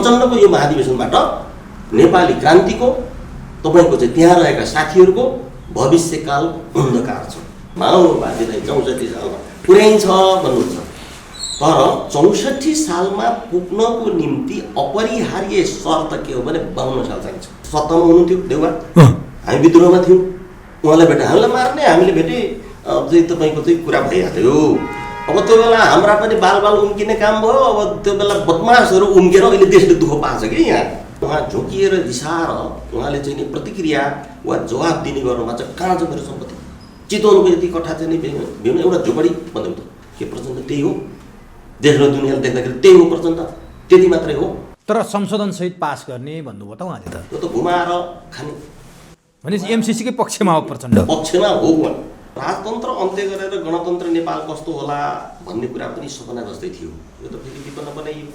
प्रचण्डको यो महाधिवेशनबाट नेपाली क्रान्तिको तपाईँको चाहिँ त्यहाँ रहेका साथीहरूको भविष्यकाल अन्धकार छ। माओवादीलाई 64 सालमा पुर्याइन्छ भन्नुहुन्छ, तर 64 सालमा पुग्नको निम्ति अपरिहार्य शर्त के हो भने 52 साल चाहिन्छ। 70 मा हुनुहुन्थ्यो देउवा, हामी विद्रोहमा थियौँ, उहाँलाई भेटे हामीलाई मार्ने, हामीले भेटे चाहिँ तपाईँको चाहिँ कुरा भइहाल्यो। अब त्यो बेला हाम्रा पनि बालबाल उम्किने काम भयो। अब त्यो बेला बदमासहरू उम्केर अहिले देशले दुःख पाएको छ कि यहाँ। उहाँ झुकिएर रिसाएर उहाँले चाहिँ नि प्रतिक्रिया वा जवाब दिने गर्नुमा चाहिँ कहाँ छ मेरो सम्पत्ति, चितवनको यति कट्ठा चाहिँ नि भ्याउनु एउटा झोपडी भन्दै त के प्रचण्ड त्यही हो? देश र दुनियाँले देख्दाखेरि त्यही हो प्रचण्ड, त्यति मात्रै हो। तर संशोधन सहित पास गर्ने भन्नुभयो त उहाँले त। त्यो त घुमाएर खाने भनेपछि एमसिसीकै पक्षमा हो प्रचण्ड, पक्षमा हो। राजतन्त्र अन्त्य गरेर गणतन्त्र नेपाल कस्तो होला भन्ने कुरा पनि सपना जस्तै थियो। यो त फेरि विपन्न बनाइयो।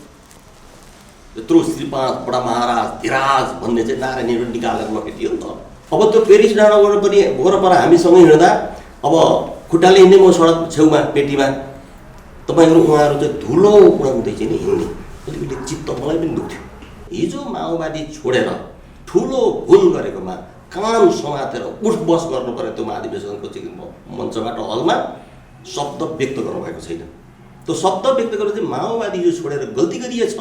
यत्रो श्रीपाद बडा महाराज धिराज भन्ने चाहिँ नारायणहरू निकालेर लखेटियो नि त। अब त्यो पेरिस डाँडाबाट पनि वरपर हामीसँगै हिँड्दा अब खुट्टाले हिँड्ने म सडक छेउमा पेटीमा, तपाईँहरू उहाँहरू चाहिँ धुलो उडाउँदै चाहिँ नि हिँड्ने, अलिकति चित्त मलाई पनि दुख्थ्यो। हिजो माओवादी छोडेर ठुलो भुल गरेकोमा कान समातेर उठ बस गर्नु पर्यो त्यो महाधिवेशनको चाहिँ मञ्चबाट हलमा शब्द व्यक्त गर्नुभएको छैन। त्यो शब्द व्यक्त गरेर चाहिँ माओवादी यो छोडेर गल्ती गरिएछ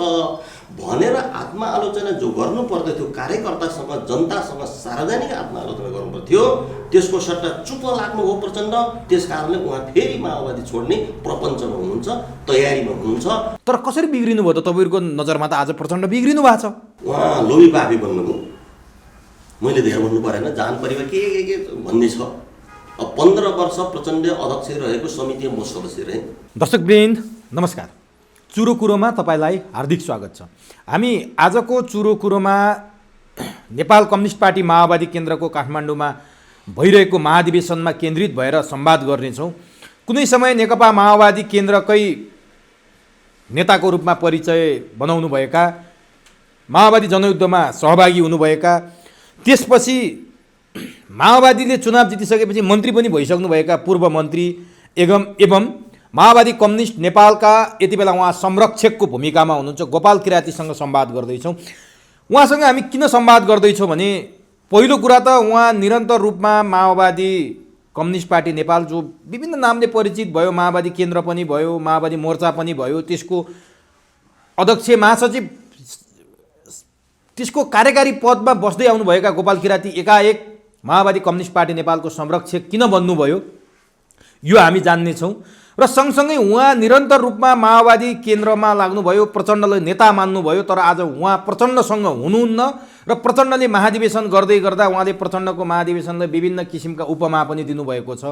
भनेर आत्मआलोचना जो गर्नु पर्दथ्यो, कार्यकर्तासँग जनतासँग सार्वजनिक आत्मआलोचना गर्नु पर्थ्यो, त्यसको सट्टा चुप लाग्नु हो प्रचण्ड। त्यस कारणले उहाँ फेरि माओवादी छोड्ने प्रपञ्चमा हुनुहुन्छ, तयारीमा हुनुहुन्छ। तर कसरी बिग्रिनु भयो त तपाईँहरूको नजरमा? त आज प्रचण्ड बिग्रिनु भएको छ। उहाँ लोभी पापी बन्नुभयो। मैले धेरै भन्नु परेन, जान परिवार के भन्ने छ। अब 15 वर्ष प्रचण्ड अध्यक्ष रहेको समिति म सदस्य रहेँ। दर्शकवृन्द नमस्कार, चुरो कुरोमा तपाईँलाई हार्दिक स्वागत छ। हामी आजको चुरो कुरोमा नेपाल कम्युनिस्ट पार्टी माओवादी केन्द्रको काठमाडौँमा भइरहेको महाधिवेशनमा केन्द्रित भएर संवाद गर्नेछौँ। कुनै समय नेकपा माओवादी केन्द्रकै नेताको रूपमा परिचय बनाउनुभएका, माओवादी जनयुद्धमा सहभागी हुनुभएका, त्यसपछि माओवादीले चुनाव जितिसकेपछि मन्त्री पनि भइसक्नुभएका पूर्व मन्त्री एवं माओवादी कम्युनिस्ट नेपालका यति बेला उहाँ संरक्षकको भूमिकामा हुनुहुन्छ गोपाल किरातीसँग संवाद गर्दैछौँ। उहाँसँग हामी किन संवाद गर्दैछौँ भने पहिलो कुरा त उहाँ निरन्तर रूपमा माओवादी कम्युनिस्ट पार्टी नेपाल जो विभिन्न नामले परिचित भयो, माओवादी केन्द्र पनि भयो, माओवादी मोर्चा पनि भयो, त्यसको अध्यक्ष महासचिव, त्यसको कार्यकारी पदमा बस्दै आउनुभएका गोपाल किराती एकाएक माओवादी कम्युनिस्ट पार्टी नेपालको संरक्षक किन बन्नुभयो यो हामी जान्नेछौँ। र सँगसँगै उहाँ निरन्तर रूपमा माओवादी केन्द्रमा लाग्नुभयो, प्रचण्डलाई नेता मान्नुभयो, तर आज उहाँ प्रचण्डसँग हुनुहुन्न र प्रचण्डले महाधिवेशन गर्दै गर्दा उहाँले प्रचण्डको महाधिवेशनलाई विभिन्न किसिमका उपमा पनि दिनुभएको छ।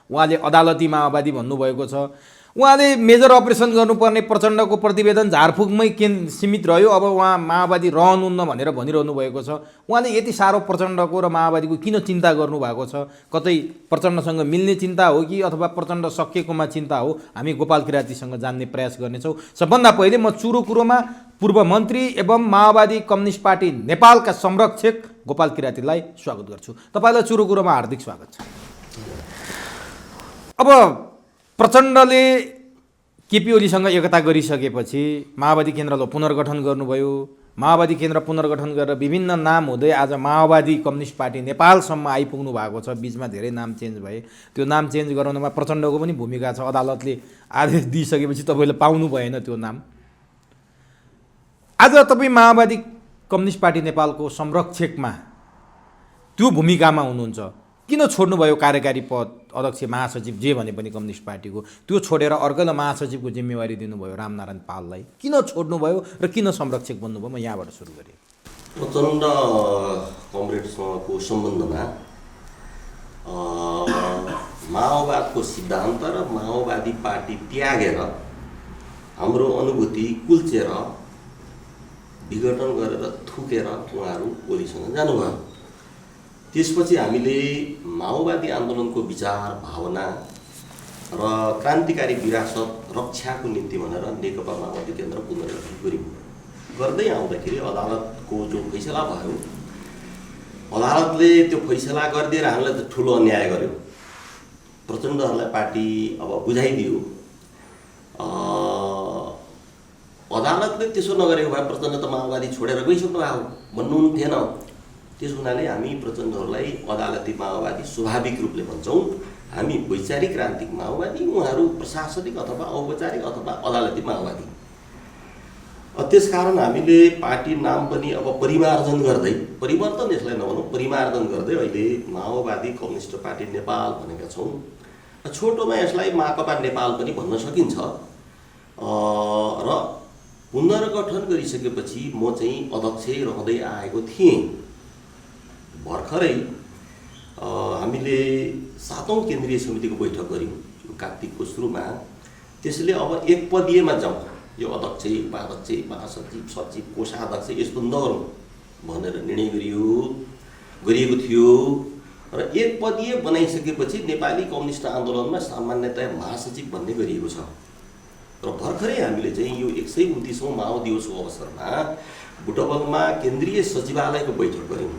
उहाँले अदालती माओवादी भन्नुभएको छ। उहाँले मेजर अपरेसन गर्नुपर्ने प्रचण्डको प्रतिवेदन झारफुकमै सीमित रह्यो, अब उहाँ माओवादी रहनुहुन्न भनेर भनिरहनु भएको छ। उहाँले यति साह्रो प्रचण्डको र माओवादीको किन चिन्ता गर्नुभएको छ? कतै प्रचण्डसँग मिल्ने चिन्ता हो कि अथवा प्रचण्ड सकिएकोमा चिन्ता हो? हामी गोपाल किरातीसँग जान्ने प्रयास गर्नेछौँ। सबभन्दा पहिले म चुरो कुरोमा पूर्व मन्त्री एवं माओवादी कम्युनिस्ट पार्टी नेपालका संरक्षक गोपाल किरातीलाई स्वागत गर्छु। तपाईँलाई चुरो कुरोमा हार्दिक स्वागत छ। अब प्रचण्डले केपी ओलीसँग एकता गरिसकेपछि माओवादी केन्द्रलाई पुनर्गठन गर्नुभयो। माओवादी केन्द्र पुनर्गठन गरेर विभिन्न नाम हुँदै आज माओवादी कम्युनिस्ट पार्टी नेपालसम्म आइपुग्नु भएको छ। बिचमा धेरै नाम चेन्ज भए, त्यो नाम चेन्ज गराउनमा प्रचण्डको पनि भूमिका छ। अदालतले आदेश दिइसकेपछि तपाईँले पाउनु भएन त्यो नाम। आज तपाईँ माओवादी कम्युनिस्ट पार्टी नेपालको संरक्षकमा त्यो भूमिकामा हुनुहुन्छ, किन छोड्नुभयो कार्यकारी पद, अध्यक्ष महासचिव जे भने पनि कम्युनिस्ट पार्टीको, त्यो छोडेर अर्कैलाई महासचिवको जिम्मेवारी दिनुभयो रामनारायण पाललाई? किन छोड्नुभयो र किन संरक्षक बन्नुभयो? म यहाँबाट सुरु गरेँ। प्रचण्ड कमरेडसँगको सम्बन्धमा माओवादको सिद्धान्त र माओवादी पार्टी त्यागेर हाम्रो अनुभूति कुल्चेर विघटन गरेर थुकेर उहाँहरू ओलीसँग जानुभयो। त्यसपछि हामीले माओवादी आन्दोलनको विचार भावना र क्रान्तिकारी विरासत रक्षाको निम्ति भनेर नेकपा माओवादी केन्द्र पुनर्गठन गऱ्यौँ। गर्दै आउँदाखेरि अदालतको जो फैसला भयो, अदालतले त्यो फैसला गरिदिएर हामीलाई त ठुलो अन्याय गर्यो। प्रचण्डहरूलाई पार्टी अब बुझाइदियो। अदालतले त्यसो नगरेको भए प्रचण्ड त माओवादी छोडेर गइसक्नु भएको भन्नुहुन्थेन। त्यसो हुनाले हामी प्रचण्डहरूलाई अदालती माओवादी स्वाभाविक रूपले भन्छौँ। हामी वैचारिक क्रान्तिक माओवादी, उहाँहरू प्रशासनिक अथवा औपचारिक अथवा अदालती माओवादी। त्यसकारण हामीले पार्टी नाम पनि अब परिमार्जन गर्दै, परिवर्तन यसलाई नभनौँ, परिमार्जन गर्दै अहिले माओवादी कम्युनिस्ट पार्टी नेपाल भनेका छौँ। छोटोमा यसलाई माकपा नेपाल पनि भन्न सकिन्छ। र पुनर्गठन गरिसकेपछि म चाहिँ अध्यक्ष रहँदै आएको थिएँ। भर्खरै हामीले 7औं केन्द्रीय समितिको बैठक गऱ्यौँ कार्तिकको सुरुमा। त्यसले अब एकपदीयमा जाउँ, यो अध्यक्ष, उपाध्यक्ष, महासचिव, सचिव, कोषाध्यक्ष यस्तो नगरौँ भनेर निर्णय गरिएको थियो। र एकपदीय बनाइसकेपछि नेपाली कम्युनिस्ट आन्दोलनमा सामान्यतया महासचिव भन्ने गरिएको छ। र भर्खरै हामीले चाहिँ यो 129औं माओ दिवसको अवसरमा बुटवलमा केन्द्रीय सचिवालयको बैठक गऱ्यौँ।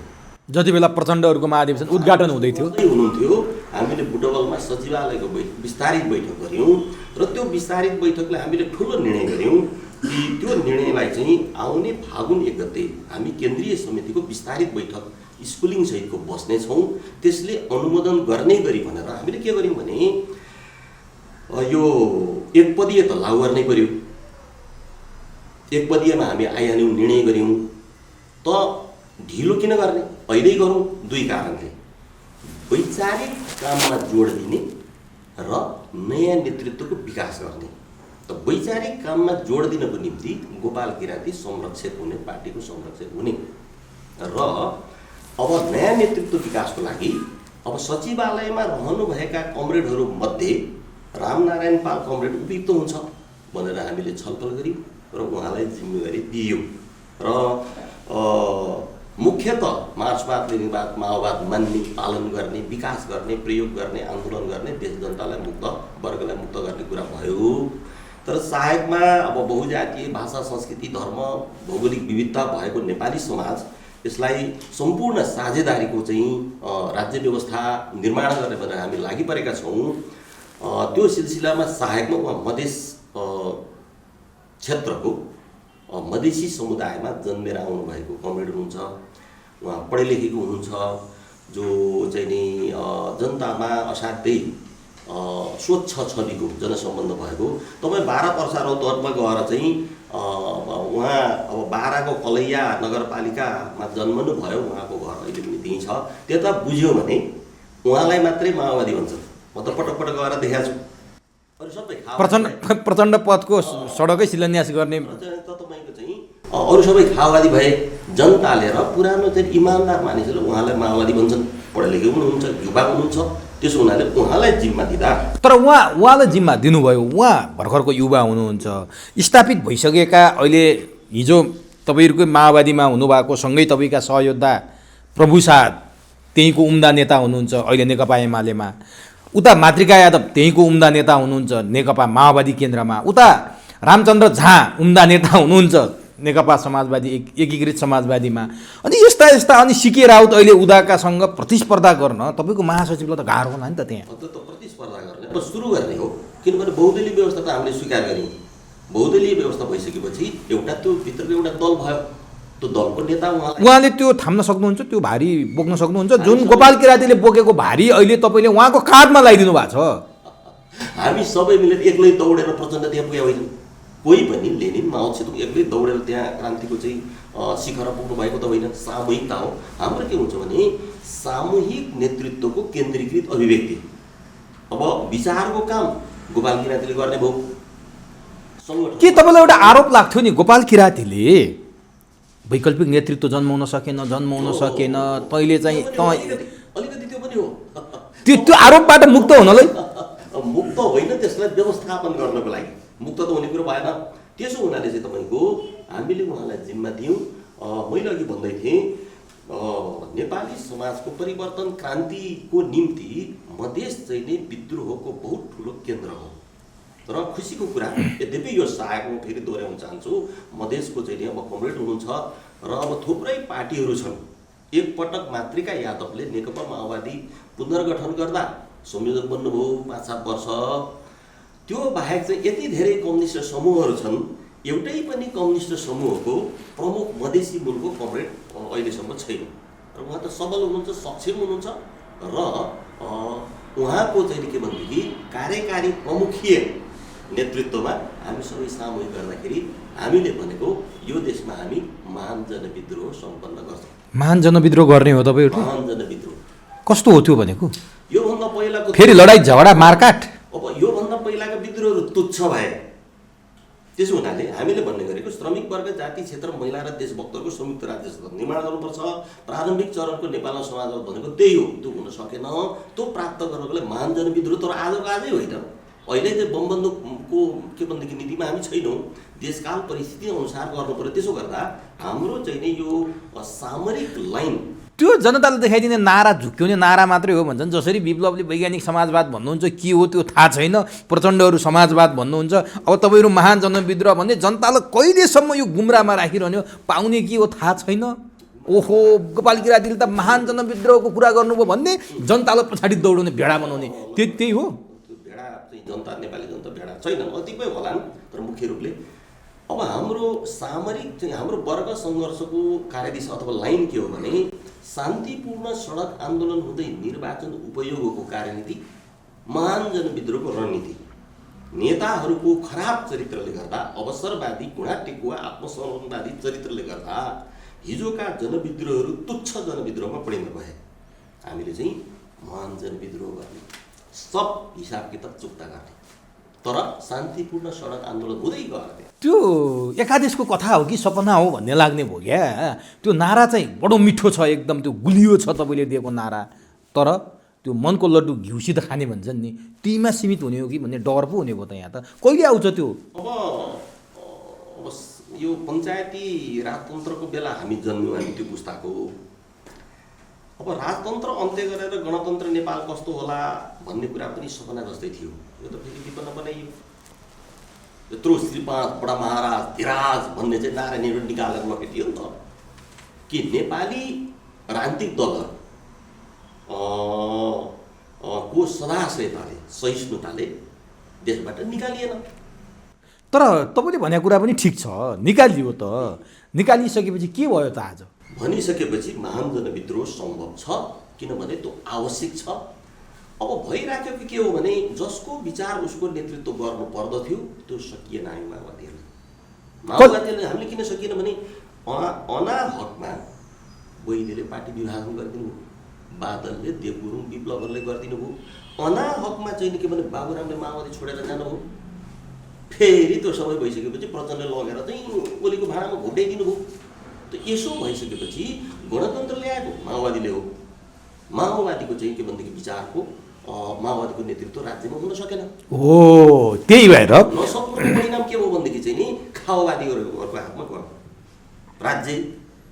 जति बेला प्रचण्डहरूको महाधिवेशन उद्घाटन हुँदै थियो हुनुहुन्थ्यो, हामीले बुटवलमा सचिवालयको विस्तारित बैठक गऱ्यौँ। र त्यो विस्तारित बैठकले हामीले ठुलो निर्णय गऱ्यौँ कि त्यो निर्णयलाई चाहिँ आउने फागुन 1 गते हामी केन्द्रीय समितिको विस्तारित बैठक स्कुलिङ सहितको बस्नेछौँ। त्यसले अनुमोदन गर्ने गरी भनेर हामीले के गर्यौँ भने यो एकपदीय त लागू गर्नै पर्यो। एकपदीयमा हामी आइहाल्यौँ, निर्णय गऱ्यौँ। त ढिलो किन गर्ने, अहिल्यै गरौँ। 2 कारणले, वैचारिक काममा जोड दिने र नयाँ नेतृत्वको विकास गर्ने। त वैचारिक काममा जोड दिनको निम्ति गोपाल किराती संरक्षक हुने, पार्टीको संरक्षक हुने र अब नयाँ नेतृत्व विकासको लागि अब सचिवालयमा रहनुभएका कमरेडहरू मध्ये रामनारायण पाल कमरेड उपयुक्त हुन्छ भनेर हामीले छलफल गऱ्यौँ र उहाँलाई जिम्मेवारी दियौँ। र मुख्यतः मार्क्सवाद, लेनिनवाद, माओवाद मान्ने, पालन गर्ने, विकास गर्ने, प्रयोग गर्ने, आन्दोलन गर्ने, देश जनतालाई मुक्त, वर्गलाई मुक्त गर्ने कुरा भयो। तर सहायकमा अब बहुजातीय, भाषा, संस्कृति, धर्म, भौगोलिक विविधता भएको नेपाली समाज, यसलाई सम्पूर्ण साझेदारीको चाहिँ राज्य व्यवस्था निर्माण गर्ने भनेर हामी लागि परेका छौँ। त्यो सिलसिलामा सहायकमा उहाँ मधेस क्षेत्रको मधेसी समुदायमा जन्मेर आउनुभएको कमरेड हुनुहुन्छ। उहाँ पढे लेखेको हुनुहुन्छ, जो चाहिँ नि जनतामा असाध्यै स्वच्छ छविको जनसम्बन्ध भएको। तपाईँ 12 पर्सा तर्फमा गएर चाहिँ उहाँ अब 12 को कलैया नगरपालिकामा जन्मनु भयो। उहाँको घर अहिले पनि त्यहीँ छ। त्यता बुझ्यो भने उहाँलाई मात्रै माओवादी भन्छन्। म त पटक पटक गएर देखाएको छु। अरू सबै प्रचण्ड पथको सडकै शिलान्यास गर्ने तपाईँको चाहिँ अरू सबै खाओवादी भए। जनताले र पुरानो चाहिँ इमान्दार मानिसहरूले उहाँलाई माओवादी भन्छन्। पढे लेखेको हुनुहुन्छ, युवा हुनुहुन्छ। त्यसो हुनाले उहाँलाई जिम्मा दिँदा, तर उहाँलाई जिम्मा दिनुभयो। उहाँ भर्खरको युवा हुनुहुन्छ, स्थापित भइसकेका, अहिले हिजो तपाईँहरूकै माओवादीमा हुनुभएको सँगै तपाईँका सहयोद्धा प्रभुसाद त्यहीँको उम्दा नेता हुनुहुन्छ अहिले नेकपा एमालेमा। उता मातृका यादव त्यहीँको उम्दा नेता हुनुहुन्छ नेकपा माओवादी केन्द्रमा। उता रामचन्द्र झा उम्दा नेता हुनुहुन्छ नेकपा समाजवादी एकीकृत समाजवादीमा। अनि यस्ता अनि सिके राउत अहिले उदाकासँग प्रतिस्पर्धा गर्न तपाईँको महासचिवलाई त गाह्रो होला नि त। त्यहाँ त प्रतिस्पर्धा गर्ने अब सुरु गर्ने हो। किनभने बहुदलीय व्यवस्था त हामीले स्वीकार गऱ्यौँ। बहुदलीय व्यवस्था भइसकेपछि एउटा त्यो भित्रको एउटा दल भयो। त्यो दलको नेता उहाँले त्यो थाम्न सक्नुहुन्छ, त्यो भारी बोक्न सक्नुहुन्छ। जुन गोपाल किरातीले बोकेको भारी अहिले तपाईँले उहाँको काँधमा लगाइदिनु भएको छ। हामी सबै मिलेर एक्लै दौडेर प्रचण्ड त्यहाँ पुगे होइन। कोही पनि लेनिन, माओ त्से एक्लै दौडेर त्यहाँ क्रान्तिको चाहिँ शिखर पुग्नु भएको त होइन। सामूहिकता हो। हाम्रो के हुन्छ भने सामूहिक नेतृत्वको केन्द्रीकृत अभिव्यक्ति। अब विचारको काम गोपाल किरातीले गर्ने भयो। के तपाईँलाई एउटा आरोप लाग्थ्यो नि गोपाल किरातीले वैकल्पिक नेतृत्व जन्माउन सकेन तैँले चाहिँ अलिकति त्यो पनि हो। त्यो आरोपबाट मुक्त हुनलाई मुक्त होइन, त्यसलाई व्यवस्थापन गर्नको लागि मुक्त त हुने कुरो भएन। त्यसो हुनाले चाहिँ तपाईँको हामीले उहाँलाई जिम्मा दियौँ। मैले अघि भन्दै थिएँ नेपाली समाजको परिवर्तन क्रान्तिको निम्ति मधेस चाहिँ नै विद्रोहको बहुत ठुलो केन्द्र हो। र खुसीको कुरा, यद्यपि यो सहायकमा फेरि दोहोऱ्याउन चाहन्छु, मधेसको चाहिँ अब कमरेड हुनुहुन्छ र अब थुप्रै पार्टीहरू छन्। एकपटक मातृका यादवले नेकपा माओवादी पुनर्गठन गर्दा संयोजक बन्नुभयो 5-7 वर्ष। त्यो बाहेक चाहिँ यति धेरै कम्युनिस्ट समूहहरू छन्, एउटै पनि कम्युनिस्ट समूहको प्रमुख मधेसी मूलको कमरेड अहिलेसम्म छैन र उहाँ त सबल हुनुहुन्छ, सक्षम हुनुहुन्छ र उहाँको चाहिँ के भनेदेखि कार्यकारी प्रमुखीय नेतृत्वमा हामी सबै सामूहिक गर्दाखेरि हामीले भनेको यो देशमा हामी महान जनविद्रोह सम्पन्न गर्छौँ। महान जनविद्रोह गर्ने हो तपाईँहरू? महान जनविद्रोह कस्तो हो त्यो भनेको? योभन्दा पहिलाको फेरि लडाइँ झगडा मारकाट? अब योभन्दा पहिलाका विद्रोहहरू तुच्छ भए। त्यसो हुनाले हामीले भन्ने गरेको श्रमिक वर्ग, जाति, क्षेत्र, महिला र देशभक्तहरूको संयुक्त राज्य सत्ता निर्माण गर्नुपर्छ। प्रारम्भिक चरणको नेपालमा समाजवाद भनेको त्यही हो। त्यो हुन सकेन। त्यो प्राप्त गर्नको लागि महान जनविद्रोह तर आजको आजै होइन। अहिले चाहिँ बमबन्दुकको के भनेदेखि नीतिमा हामी छैनौँ। देशकाल परिस्थिति अनुसार गर्नु पर्यो। त्यसो गर्दा हाम्रो चाहिँ नि यो सामरिक लाइन, त्यो जनताले देखाइदिने नारा झुक्क्याउने नारा मात्रै हो भन्छन्। जसरी विप्लवले वैज्ञानिक समाजवाद भन्नुहुन्छ, के हो त्यो थाहा छैन। प्रचण्डहरू समाजवाद भन्नुहुन्छ। अब तपाईँहरू महान जनविद्रोह भन्ने जनतालाई कहिलेसम्म यो गुमराहमा राखिरहने हो? पाउने के हो थाहा छैन। ओहो, गोपाल किरातीले त महान जनविद्रोहको कुरा गर्नुभयो भन्ने जनतालाई पछाडि दौडाउने, भेडा बनाउने, त्यही हो। त्यो भेडा चाहिँ जनता, नेपाली जनता भेडा छैनन्, कतिपय होलान्, तर मुख्य रूपले अब हाम्रो सामरिक चाहिँ हाम्रो वर्ग सङ्घर्षको कार्यदिशा अथवा लाइन के हो भने शान्तिपूर्ण सडक आन्दोलन हुँदै निर्वाचन उपयोगको कार्यनीति, महान जनविद्रोहको रणनीति, नेताहरूको खराब चरित्रले गर्दा, अवसरवादी, घुँडा टेकुवा, आत्मसमर्पणवादी चरित्रले गर्दा हिजोका जनविद्रोहहरू तुच्छ जनविद्रोहमा परिणत भए। हामीले चाहिँ महान जनविद्रोह गर्ने, सब हिसाब किताब चुक्ता गर्ने, तर शान्तिपूर्ण सडक आन्दोलन हुँदै गयो। त्यो एकादेशको कथा हो कि सपना हो भन्ने लाग्ने भयो क्या। त्यो नारा चाहिँ बडो मिठो छ, एकदम त्यो गुलियो छ तपाईँले दिएको नारा। तर त्यो मनको लड्डु घिउसित खाने भन्छन् नि, तीमा सीमित हुने हो कि भन्ने डर पो हुने भयो त। यहाँ त कहिले आउँछ त्यो? अब यो पञ्चायती राजतन्त्रको बेला हामी जन्म्यौँ, हामी त्यो पुस्ताको। अब राजतन्त्र अन्त्य गरेर गणतन्त्र नेपाल कस्तो होला भन्ने कुरा पनि सपना जस्तै थियो। यो त फेरि विपन्न बनाइयो। यत्रो श्रीपाद बडा महाराज धिराज भन्ने चाहिँ नारा निकालेर नकेटियो नि त। कि नेपाली राजनीतिक दलहरू को सदाशयताले, सहिष्णुताले देशबाट निकालिएन। तर तपाईँले भनेको कुरा पनि ठिक छ, निकालियो त। निकालिसकेपछि के भयो त? आज भनिसकेपछि महान जनविद्रोह सम्भव छ, किनभने त्यो आवश्यक छ। अब भइराख्यो कि के हो भने जसको विचार उसको नेतृत्व गर्नु पर्दथ्यो त्यो सकिएन। हामी माओवादीहरूले हामीले किन सकिएन भने अनाहकमा वैद्यले पार्टी विभाजन गरिदिनु भयो, बादलले, देवगुरुङ, विप्लवहरूले गरिदिनु भयो। अनाहकमा चाहिँ के भने बाबुरामले माओवादी छोडेर जानुभयो। फेरि त्यो समय भइसकेपछि प्रचण्डले लगेर चाहिँ गोलीको भाँडामा घुटाइदिनु भयो। त यसो भइसकेपछि गणतन्त्र ल्याएको माओवादीले हो। माओवादीको चाहिँ के भनेदेखि विचारको माओवादीको नेतृत्व राज्यमा हुन सकेन। हो, त्यही भएर नसक्नुको परिणाम के हो भनेदेखि चाहिँ नि खाओवादीहरूको हातमा गयो राज्य।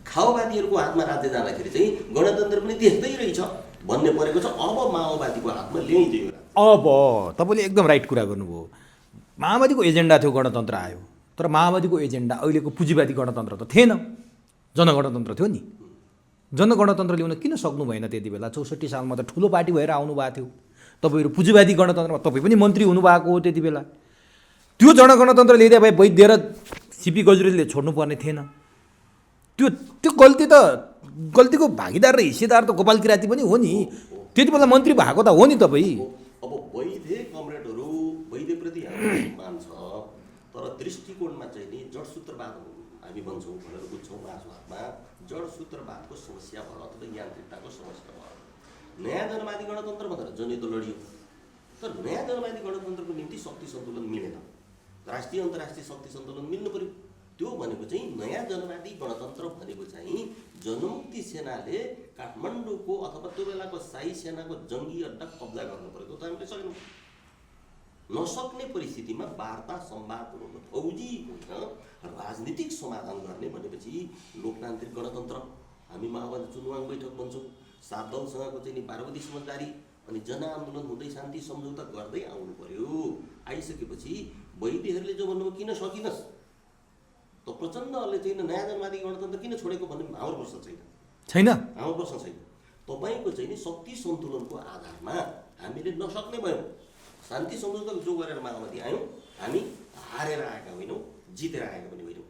खाओवादीहरूको हातमा राज्य जाँदाखेरि चाहिँ गणतन्त्र पनि त्यस्तै रहेछ भन्ने परेको छ। अब माओवादीको हातमा ल्याइदियो। अब तपाईँले एकदम राइट कुरा गर्नुभयो। माओवादीको एजेन्डा थियो, गणतन्त्र आयो। तर माओवादीको एजेन्डा अहिलेको पुँजीवादी गणतन्त्र त थिएन, जनगणतन्त्र थियो नि। जनगणतन्त्र ल्याउन किन सक्नु भएन त्यति बेला? 64 सालमा त ठुलो पार्टी भएर आउनुभएको थियो तपाईँहरू। पुँजीवादी गणतन्त्रमा तपाईँ पनि मन्त्री हुनुभएको हो त्यति बेला। त्यो जनगणतन्त्र ल्याइदिए भए वैद्य र सिपी गजुरेलले छोड्नुपर्ने थिएन। त्यो गल्तीको भागीदार र हिस्सेदार त गोपाल किराती पनि हो नि। त्यति बेला मन्त्री भएको त हो नि तपाईँ। अब वैद्य कमरेडहरू, वैद्यप्रति हाम्रो सम्मान छ, तर दृष्टिकोणमा चाहिँ नि जडसूत्रवाद हामी भन्छौँ भनेर बुझ्छौँ। मासुवादमा जडसूत्रवादको समस्या भयो अथवा यान्त्रिकताको समस्या भयो। नयाँ जनवादी गणतन्त्र भनेर जनयुद्ध लडियो, तर नयाँ जनवादी गणतन्त्रको निम्ति शक्ति सन्तुलन मिलेन। राष्ट्रिय अन्तर्राष्ट्रिय शक्ति सन्तुलन मिल्नु पर्यो। त्यो भनेको चाहिँ नयाँ जनवादी गणतन्त्र भनेको चाहिँ जनमुक्ति सेनाले काठमाडौँको अथवा त्यो बेलाको शाही सेनाको जङ्गी अड्डा कब्जा गर्नु परेको त हामीले सकेनौँ। नसक्ने परिस्थितिमा वार्ता संवाद हुनु, फौजी होइन राजनीतिक समाधान गर्ने भनेपछि लोकतान्त्रिक गणतन्त्र। हामी माओवादी चुनाव बैठक भन्छौँ। 7 दलसँगको चाहिँ नि 12 वधी समझदारी अनि जनआन्दोलन हुँदै शान्ति सम्झौता गर्दै आउनु पर्यो। आइसकेपछि वैद्यहरूले जो भन्नुभयो किन सकिनस् त प्रचण्डहरूले चाहिँ नयाँ जनवादी गणतन्त्र किन छोडेको भन्ने हाम्रो प्रश्न छैन। हाम्रो प्रश्न छैन। तपाईँको चाहिँ नि शक्ति सन्तुलनको आधारमा हामीले नसक्ने भयौँ। शान्ति सम्झौता जो गरेर माओवादी आयौँ, हामी हारेर आएका होइनौँ, जितेर आएको पनि होइन।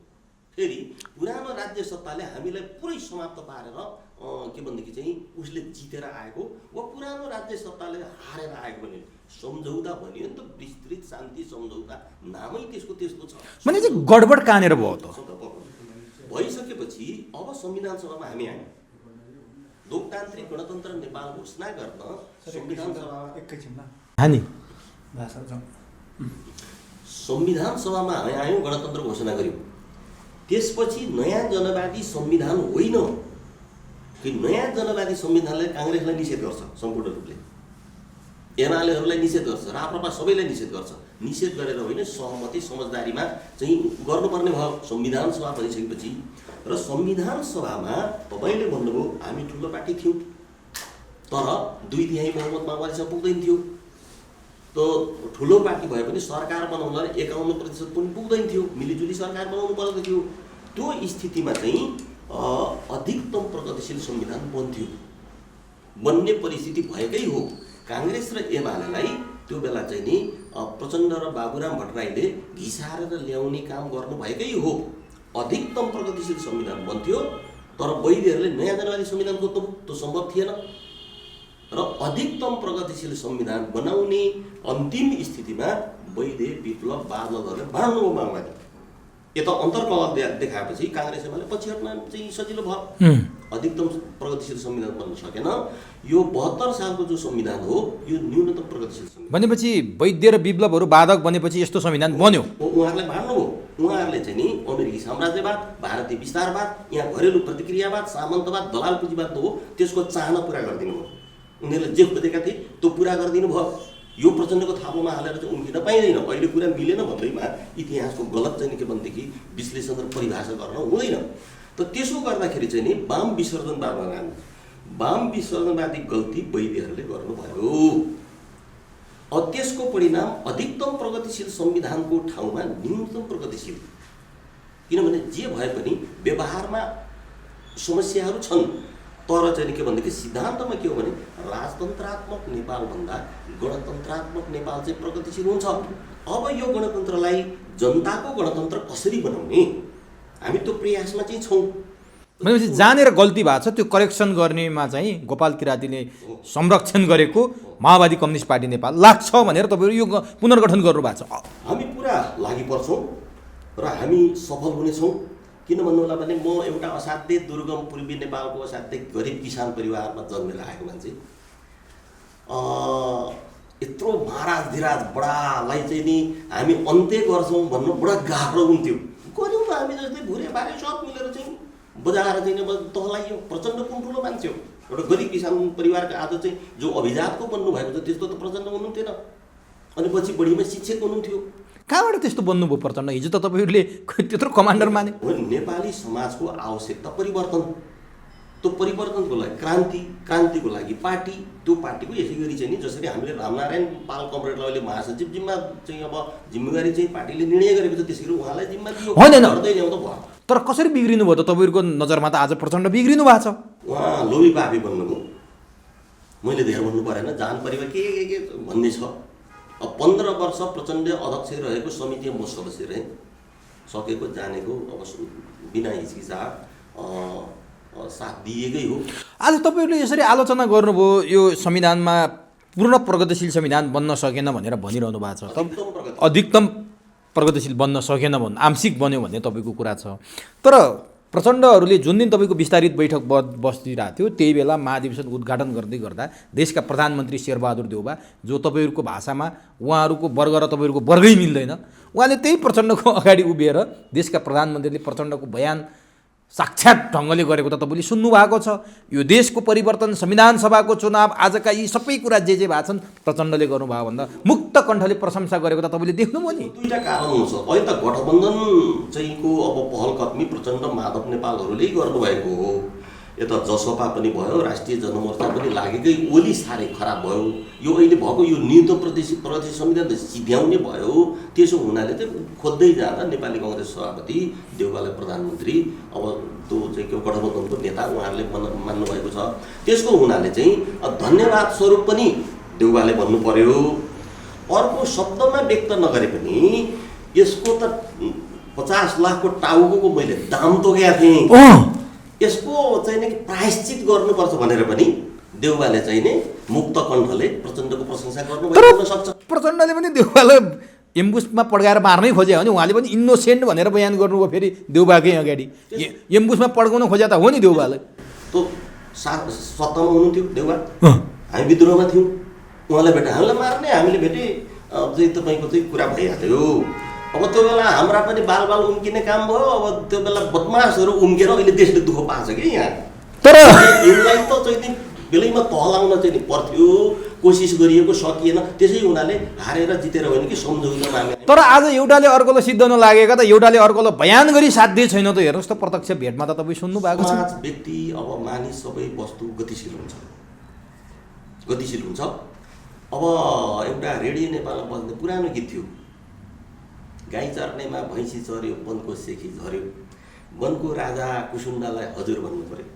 फेरि पुरानो राज्य सत्ताले हामीलाई पुरै समाप्त पारेर के भनेदेखि चाहिँ उसले जितेर आएको वा पुरानो राज्य सत्ताले हारेर आएको पनि सम्झौता भनियो नि त, विस्तृत शान्ति सम्झौता नामै त्यसको त्यस्तो छ। भने चाहिँ गडबड कहाँनिर भयो त? भइसकेपछि अब संविधान सभामा हामी आयौँ। लोकतान्त्रिक गणतन्त्र नेपाल घोषणा गर्न संविधान सभामा हामी आयौँ, गणतन्त्र घोषणा गर्यौँ। त्यसपछि नयाँ जनवादी संविधान होइन कि नयाँ जनवादी संविधानले काङ्ग्रेसलाई निषेध गर्छ, सम्पूर्ण रूपले एमालेहरूलाई निषेध गर्छ, राप्रपा सबैलाई निषेध गर्छ। निषेध गरेर होइन, सहमति समझदारीमा चाहिँ गर्नुपर्ने भयो संविधान सभा भइसकेपछि। र संविधान सभामा तपाईँले भन्नुभयो हामी ठुलो पार्टी थियौँ, तर 2/3 बहुमत माओवादीसँग पुग्दैन थियो। त ठुलो पार्टी भए पनि सरकार बनाउनलाई 51% पनि पुग्दैन थियो, मिलिजुली सरकार बनाउनु पर्दथ्यो। त्यो स्थितिमा चाहिँ अधिकतम प्रगतिशील संविधान बन्थ्यो, बन्ने परिस्थिति भएकै हो। काङ्ग्रेस र एमालेलाई त्यो बेला चाहिँ नि प्रचण्ड र बाबुराम भट्टराईले घिसारेर ल्याउने काम गर्नुभएकै हो। अधिकतम प्रगतिशील संविधान बन्थ्यो, तर वैद्यहरूले नयाँ जनवादी संविधान खोज्नु त्यो सम्भव थिएन। र अधिकतम प्रगतिशील संविधान बनाउने अन्तिम स्थितिमा वैद्य विप्लव बादलहरूले बाँड्नु माओवादी। यता अन्तर्कलह देखाएपछि काङ्ग्रेस एमाले पछि हट्न चाहिँ सजिलो भयो। अधिकतम प्रगतिशील संविधान बन्न सकेन। यो 72 सालको जो संविधान हो यो न्यूनतम प्रगतिशील संविधान भनेपछि वैद्य र विप्लवहरू बाधक बनेपछि यस्तो संविधान बन्यो। उहाँहरूले भाड्नु हो। उहाँहरूले चाहिँ नि अमेरिकी साम्राज्यवाद, भारतीय विस्तारवाद, यहाँ घरेलु प्रतिक्रियावाद, सामन्तवाद, दलाल पुँजीवाद हो, त्यसको चाहना पुरा गरिदिनु भयो। उनीहरूले जे खोजेका थिए त्यो पुरा गरिदिनु भयो। यो प्रचण्डको थापोमा हालेर चाहिँ उम्किन पाइँदैन। अहिले कुरा मिलेन भन्दैमा इतिहासको गलत चाहिँ के भनेदेखि विश्लेषण र परिभाषा गर्न हुँदैन। त त्यसो गर्दाखेरि चाहिँ नि वाम विसर्जनवादी गल्ती वैद्यहरूले गर्नुभयो। त्यसको परिणाम अधिकतम प्रगतिशील संविधानको ठाउँमा न्यूनतम प्रगतिशील। किनभने जे भए पनि व्यवहारमा समस्याहरू छन्, तर चाहिँ के भनेदेखि सिद्धान्तमा के हो भने राजतन्त्रात्मक नेपालभन्दा गणतन्त्रात्मक नेपाल चाहिँ प्रगतिशील हुन्छ। अब यो गणतन्त्रलाई जनताको गणतन्त्र कसरी बनाउने, हामी त्यो प्रयासमा चाहिँ छौँ। भनेपछि जानेर गल्ती भएको छ त्यो करेक्सन गर्नेमा चाहिँ गोपाल किरातीले संरक्षण गरेको माओवादी कम्युनिस्ट पार्टी नेपाल लाग्छ भनेर तपाईँहरू यो पुनर्गठन गर्नुभएको छ। हामी पुरा लागि पर्छौँ र हामी सफल हुनेछौँ। किन भन्नु होला भने म एउटा असाध्यै दुर्गम पूर्वी नेपालको असाध्यै गरिब किसान परिवारमा जन्मेर आएको मान्छे। यत्रो महाराज धिराज बडालाई चाहिँ नि हामी अन्त्य गर्छौँ भन्नु बडा गाह्रो हुन्थ्यो। गऱ्यौँ त हामी जस्तै भुरे बारे सब मिलेर चाहिँ बजाएर चाहिँ अब तँलाई यो प्रचण्ड कुन ठुलो मान्छे हो। एउटा गरिब किसान परिवारको आज चाहिँ जो अभिजातको बन्नुभएको छ त्यस्तो त प्रचण्ड हुनुहुन्थेन। अनि पछि बढीमा शिक्षक हुनुहुन्थ्यो। कहाँबाट त्यस्तो बन्नुभयो प्रचण्ड? हिजो त तपाईँहरूले त्यत्रो कमान्डर माने। नेपाली समाजको आवश्यकता परिवर्तन, त्यो परिवर्तनको लागि क्रान्तिको लागि पार्टी, त्यो पार्टीको यसै गरी चाहिँ नि जसरी हामीले रामनारायण पाल कमरेडलाई अहिले महासचिव जिम्मा चाहिँ अब जिम्मेवारी चाहिँ पार्टीले निर्णय गरेको छ, त्यसरी उहाँलाई जिम्मा दियो। गर्दै ल्याउँदा भयो। तर कसरी बिग्रिनु भयो त तपाईँहरूको नजरमा? त आज प्रचण्ड बिग्रिनु भएको छ। उहाँ लोभी पापी बन्नुभयो। मैले धेरै भन्नु परेन, जान परिवार के भन्ने छ। अब 15 वर्ष प्रचण्ड अध्यक्ष रहेको समितिमा म सदस्य रहेँ। सकेको जानेको अब बिना हिचकिचाहट साथ दिएकै हो। आज तपाईँहरूले यसरी आलोचना गर्नुभयो यो संविधानमा पूर्ण प्रगतिशील संविधान बन्न सकेन भनेर भनिरहनु भएको छ। अधिकतम प्रगतिशील बन्न सकेन भन्नु, आंशिक बन्यो भन्ने तपाईँको कुरा छ। तर प्रचण्डहरूले जुन दिन तपाईँको विस्तारित बैठक बसिरहेको थियो त्यही बेला महाधिवेशन उद्घाटन गर्दै गर्दा देशका प्रधानमन्त्री शेरबहादुर देउबा, जो तपाईँहरूको भाषामा उहाँहरूको वर्ग र तपाईँहरूको वर्गै मिल्दैन, उहाँले त्यही प्रचण्डको अगाडि उभिएर देशका प्रधानमन्त्रीले प्रचण्डको बयान साक्षात् ढङ्गले गरेको त तपाईँले सुन्नुभएको छ। यो देशको परिवर्तन, संविधान सभाको चुनाव, आजका यी सबै कुरा जे भएका छन् प्रचण्डले गर्नुभयो भन्दा मुक्त कण्ठले प्रशंसा गरेको त तपाईँले देख्नुभयो नि। दुईवटा कारण हुन्छ। अहिले त गठबन्धन चाहिँको अब पहल कदमी प्रचण्ड माधव नेपालहरूले गर्नुभएको हो। यता जसपा पनि भयो, राष्ट्रिय जनमोर्चा पनि लागेकै ओली साह्रै खराब भयो। यो अहिले भएको यो न्यूनतम प्रगतिशील संविधान त सिध्याउने भयो। त्यसो हुनाले चाहिँ खोज्दै जाँदा नेपाली कङ्ग्रेस सभापति देउबालाई प्रधानमन्त्री, अब त्यो चाहिँ के गठबन्धनको नेता उहाँहरूले मान्नुभएको छ। त्यसको हुनाले चाहिँ धन्यवाद स्वरूप पनि देउबाले भन्नु पर्यो। अर्को शब्दमा व्यक्त नगरे पनि यसको त 50 लाखको टाउको मैले दाम तोकेका थिएँ। यसको चाहिँ नि प्रायश्चित गर्नुपर्छ भनेर पनि देउबाले चाहिँ नि मुक्त कण्ठले प्रचण्डको प्रशंसा गर्नुभएको हुन सक्छ। प्रचण्डले पनि देउबालाई एम्बुसमा पड्काएर मार्नै खोजे हो नि, उहाँले पनि इन्नोसेन्ट भनेर बयान गर्नुभयो फेरि देउबाकै अगाडि। एम्बुसमा पड्काउन खोजे त हो नि देउबालाई। त्यो सत्तामा हुनुहुन्थ्यो देउबा, हामी विद्रोहमा थियौँ, उहाँलाई भेटे हामीलाई मार्ने, हामीले भेटे चाहिँ तपाईँको चाहिँ कुरा भइहाल्यो। अब त्यो बेला हाम्रा पनि बाल उम्किने काम भयो। अब त्यो बेला बदमासहरू उम्केर अहिले देशले दुःख पाएको छ कि यहाँ। तर यसलाई त चाहिँ बेलैमा तहलाउन चाहिँ नि पर्थ्यो, कोसिस गरिएको सकिएन, त्यसै हुनाले हारेर जितेर होइन कि सम्झौतामा हामी। तर आज एउटाले अर्कोलाई सिद्धाउन लागेका त एउटाले अर्कोलाई बयान गरी साध्य छैन त। हेर्नुहोस् त प्रत्यक्ष भेटमा त तपाईँ सुन्नु भएको छ। समाज, व्यक्ति, अब मानिस सबै वस्तु गतिशील हुन्छ। अब एउटा रेडियो नेपालमा बज्ने पुरानो गीत थियो, गाई चर्नेमा भैँसी चर्यो, वनको सेखी झर्यो, वनको राजा कुसुण्डालाई हजुर भन्नु पर्यो।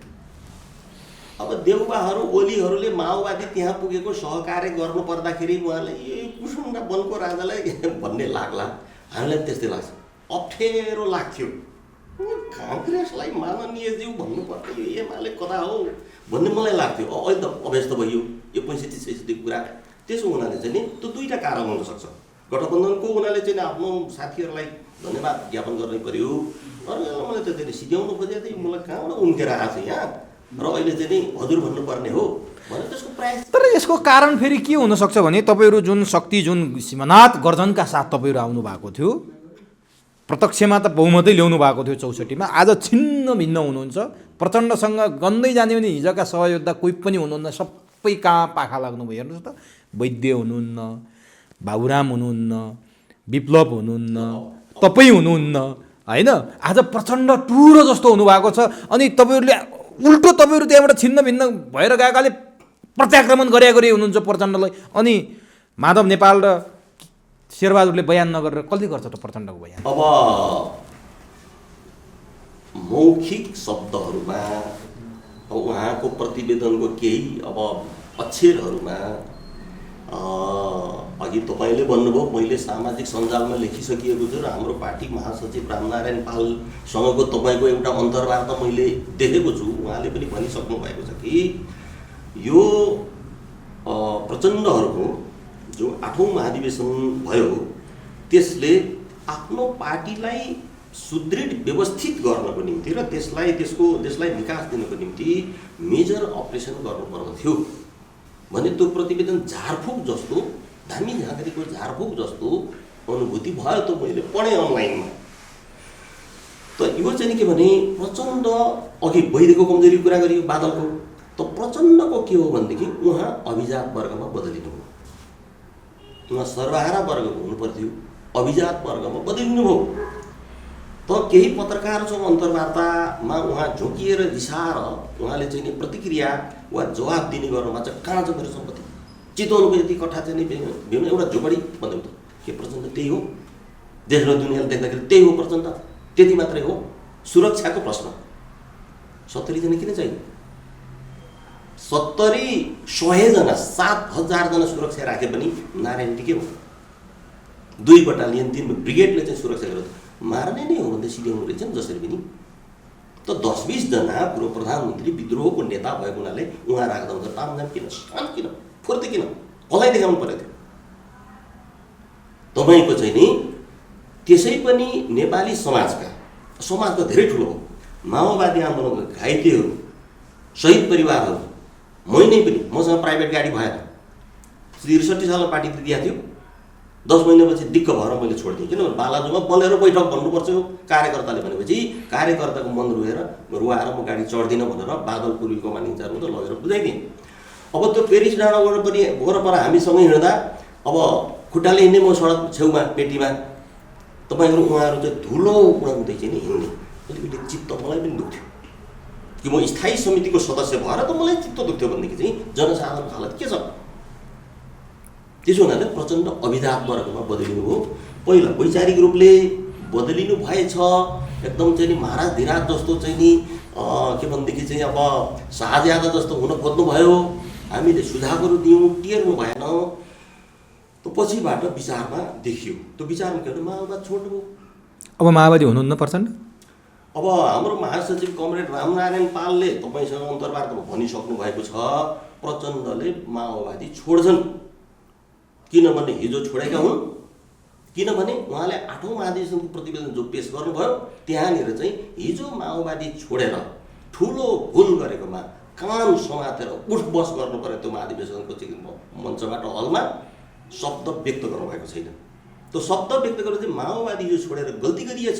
अब देउबाहरू ओलीहरूले माओवादी त्यहाँ पुगेको सहकार्य गर्नु पर्दाखेरि उहाँले ए कुसुण्डा वनको राजालाई भन्ने लाग्ला, हामीलाई त्यस्तै लाग्छ, अप्ठ्यारो लाग्थ्यो। काङ्ग्रेसलाई माननीयज्यू भन्नुपर्ने यो एमाले कता हो भन्ने मलाई लाग्थ्यो। अहिले त अभ्यस्त भयो यो 65-66 कुरा। त्यसो हुनाले चाहिँ नि त्यो दुईवटा कारण हुनसक्छ। गठबन्धनको हुनाले चाहिँ आफ्नो साथीहरूलाई धन्यवाद ज्ञापन गर्नै पर्यो। अरू बेला मलाई त त्यसले सिध्याउनु खोजेको थियो, मलाई कहाँबाट उम्केर आएको छ यहाँ र अहिले चाहिँ नि हजुर भन्नुपर्ने हो भने त्यसको प्रायः। तर यसको कारण फेरि के हुनसक्छ भने तपाईँहरू जुन शक्ति, जुन सीमानाथ गर्जनका साथ तपाईँहरू आउनु भएको थियो, प्रत्यक्षमा त बहुमतै ल्याउनु भएको थियो 64मा, आज छिन्न भिन्न हुनुहुन्छ। प्रचण्डसँग गन्दै जाने भने हिजोका सहयोद्धा कोही पनि हुनुहुन्न, सबै कहाँ पाखा लाग्नुभयो। हेर्नुहोस् त, वैद्य हुनुहुन्न, बाबुराम हुनुहुन्न, विप्लव हुनुहुन्न, तपाईँ हुनुहुन्न होइन। आज प्रचण्ड टुरो जस्तो हुनुभएको छ। अनि तपाईँहरूले उल्टो तपाईँहरू त्यहाँबाट छिन्न भिन्न भएर गएकाले प्रत्याक्रमण गरे हुनुहुन्छ प्रचण्डलाई। अनि माधव नेपाल र शेरबहादुरले बयान नगरेर कसले गर्छ त प्रचण्डको बयान? अब मौखिक शब्दहरूमा अब उहाँको प्रतिवेदनको केही अब अक्षरहरूमा अघि तपाईँले भन्नुभयो, मैले सामाजिक सञ्जालमा लेखिसकिएको छु र हाम्रो पार्टी महासचिव रामनारायण पालसँगको तपाईँको एउटा अन्तर्वार्ता मैले देखेको छु। उहाँले पनि भनिसक्नु भएको छ कि यो प्रचण्डहरूको जो 8औं महाधिवेशन भयो त्यसले आफ्नो पार्टीलाई सुदृढ व्यवस्थित गर्नको निम्ति र देशलाई विकास दिनको निम्ति मेजर अपरेसन गर्नुपर्ने थियो भने त्यो प्रतिवेदन झारफुक जस्तो, धामी झाँक्रीको झारफुक जस्तो अनुभूति भयो। त मैले पढेँ अनलाइनमा। त यो चाहिँ के भने प्रचण्ड अघि वैद्यको कमजोरी कुरा गरियो बादलको, त प्रचण्डको के हो भनेदेखि उहाँ अभिजात वर्गमा बदलिनु हो। उहाँ सर्वहारा वर्गको हुनुपर्थ्यो, अभिजात वर्गमा बदलिनु हो। त केही पत्रकारसँग अन्तर्वार्तामा उहाँ झोकिएर रिसाएर उहाँले चाहिँ नि प्रतिक्रिया वा जवाब दिने गर्नुमा चाहिँ कहाँ छ मेरो सम्पत्ति, चितवनको यति कट्ठा चाहिँ नि भ्यू एउटा झोपडी भन्दै त के प्रचण्ड त्यही हो? देश र दुनियाँले देख्दाखेरि त्यही हो प्रचण्ड, त्यति मात्रै हो। सुरक्षाको प्रश्न 70 जना किन चाहियो? 70-100 जना 7,000 जना सुरक्षा राखे पनि नारायण टिके हो। 2 बटालियन 3 ब्रिगेडले चाहिँ सुरक्षा गर्छ, मार्ने नै हो भन्दै सिध्याउनु रहेछ नि जसरी पनि। त 10-20 जना पूर्व प्रधानमन्त्री विद्रोहको नेता भएको हुनाले उहाँ राख्दा हुन्छ। तामझाम किन, शान किन, फुर्ती किन, कसलाई देखाउनु परेको थियो? तपाईँको चाहिँ नि त्यसै पनि नेपाली समाजका धेरै ठुलो हो। माओवादी आन्दोलनका घाइतेहरू, शहीद परिवारहरू, मैले पनि, मसँग प्राइभेट गाडी भएन, 63 सालमा पार्टी दिएको थियो, 10 महिनापछि दिक्क भएर मैले छोडिदिएँ। किनभने बालाजुमा बोलेर बैठक भन्नुपर्छ हो कार्यकर्ताले भनेपछि कार्यकर्ताको मन रुवाएर म गाडी चढ्दिनँ भनेर बादल पूर्वीको मानिन्छ त लगेर बुझाइदिएँ। अब त्यो पेरिस डाँडाबाट पनि वरपर हामीसँगै हिँड्दा अब खुट्टाले हिँड्ने म सडक छेउमा पेटीमा, तपाईँहरू उहाँहरू चाहिँ धुलो उडाउँदै चाहिँ नि हिँड्ने। अलिकति चित्त मलाई पनि दुख्थ्यो कि म स्थायी समितिको सदस्य भएर त मलाई चित्त दुख्थ्यो भनेदेखि चाहिँ जनसाधारणको हालत के छ। त्यसो हुनाले प्रचण्ड अभिजात वर्गमा बदलिनु हो। पहिला वैचारिक रूपले बदलिनु भएछ, एकदम चाहिँ नि महाराज धिराज जस्तो चाहिँ नि के भनेदेखि चाहिँ अब शाहज्यादा जस्तो हुन खोज्नुभयो। हामीले सुझावहरू दियौँ, टेर्नु भएन। त पछिबाट विचारमा देखियो, त्यो विचारमा के भने माओवाद छोड्नुभयो। अब माओवादी हुनुहुन्न प्रचण्ड? अब हाम्रो महासचिव कमरेड रामनारायण पालले तपाईँसँग अन्तर्वार्तामा भनिसक्नु भएको छ प्रचण्डले माओवादी छोड्छन्, किनभने हिजो छोडेका हुन्। किनभने उहाँले 8औं महाधिवेशनको प्रतिवेदन जो पेश गर्नुभयो त्यहाँनिर चाहिँ हिजो माओवादी छोडेर ठुलो भुल गरेकोमा कान समातेर उठ बस गर्नु पर्यो त्यो महाधिवेशनको चाहिँ मञ्चबाट हलमा शब्द व्यक्त गर्नुभएको छैन। त्यो शब्द व्यक्त गरेर चाहिँ माओवादी यो छोडेर गल्ती गरिएछ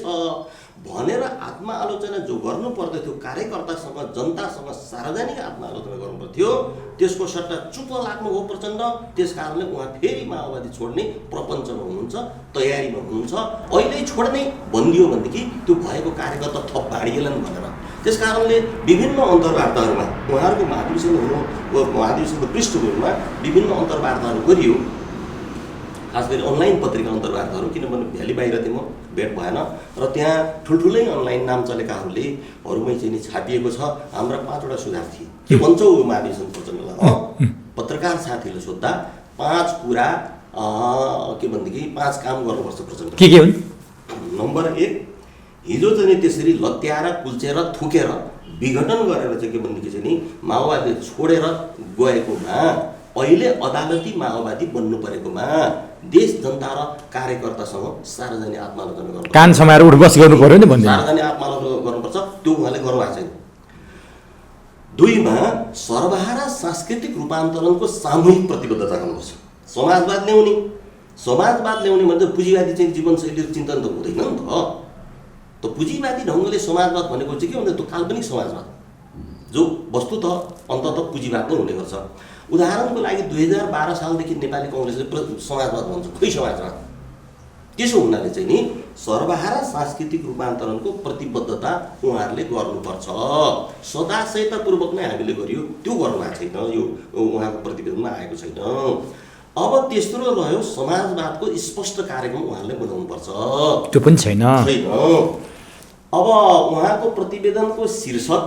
भनेर आत्मआलोचना जो गर्नु पर्दथ्यो, कार्यकर्तासँग जनतासँग सार्वजनिक आत्मआलोचना गर्नुपर्थ्यो, त्यसको सट्टा चुप लाग्नु हो प्रचण्ड। त्यस कारणले उहाँ फेरि माओवादी छोड्ने प्रपञ्चमा हुनुहुन्छ, तयारीमा हुनुहुन्छ। अहिले छोड्ने भनिदियो भनेदेखि त्यो भएको कार्यकर्ता थप बाँडिएलान् भनेर। त्यस कारणले विभिन्न अन्तर्वार्ताहरूमा उहाँहरूको महाधिवेशनको पृष्ठभूमिमा विभिन्न अन्तर्वार्ताहरू गरियो, खास गरी अनलाइन पत्रिका अन्तर्वार्ताहरू, किनभने भ्याली बाहिर थिएँ म, भेट भएन। र त्यहाँ ठुल्ठुलै अनलाइन नाम चलेकाहरूले हरूमै चाहिँ नि छापिएको छ। हाम्रा 5वटा सुझाव थिए। के भन्छौ महाधिवेशन प्रचण्डलाई? पत्रकार साथीले सोद्धा 5 कुरा के भनेदेखि 5 काम गर्नुपर्छ प्रचण्ड। के हुन्? नम्बर 1, हिजो चाहिँ त्यसरी लत्याएर कुल्चेर थुकेर विघटन गरेर चाहिँ के भनेदेखि चाहिँ नि माओवादी छोडेर गएकोमा, अहिले अदालती माओवादी बन्नु परेकोमा देश जनता र कार्यकर्तासँग सार्वजनिक आत्मालोचना गर्नु, कान समाएर उठबस गर्नु पर्यो नि भन्ने। सार्वजनिक आत्मालोचना गर्नुपर्छ, त्यो उहाँले गर्नुभएको छैन। 2मा सर्वहारा सांस्कृतिक रूपान्तरणको सामूहिक प्रतिबद्धता गर्नुपर्छ। समाजवाद ल्याउने भने त पुँजीवादी चाहिँ जीवनशैली चिन्तन त हुँदैन नि त। त पुँजीवादी ढङ्गले समाजवाद भनेको चाहिँ के भन्दा त्यो काल्पनिक समाजवाद जो वस्तुत अन्ततः पुँजीवाद नै हुने गर्छ। उदाहरणको लागि 2012 सालदेखि नेपाली कङ्ग्रेसले समाजवाद भन्छ, खोइ समाजवाद। त्यसो हुनाले चाहिँ नि सर्वहारा सांस्कृतिक रूपान्तरणको प्रतिबद्धता उहाँहरूले गर्नुपर्छ। सदाशयतापूर्वक नै हामीले गरियो, त्यो गर्नुभएको छैन, यो उहाँको प्रतिवेदनमा आएको छैन। अब तेस्रो रह्यो समाजवादको स्पष्ट कार्यक्रम उहाँहरूले बनाउनुपर्छ, त्यो पनि छैन। अब उहाँको प्रतिवेदनको शीर्षक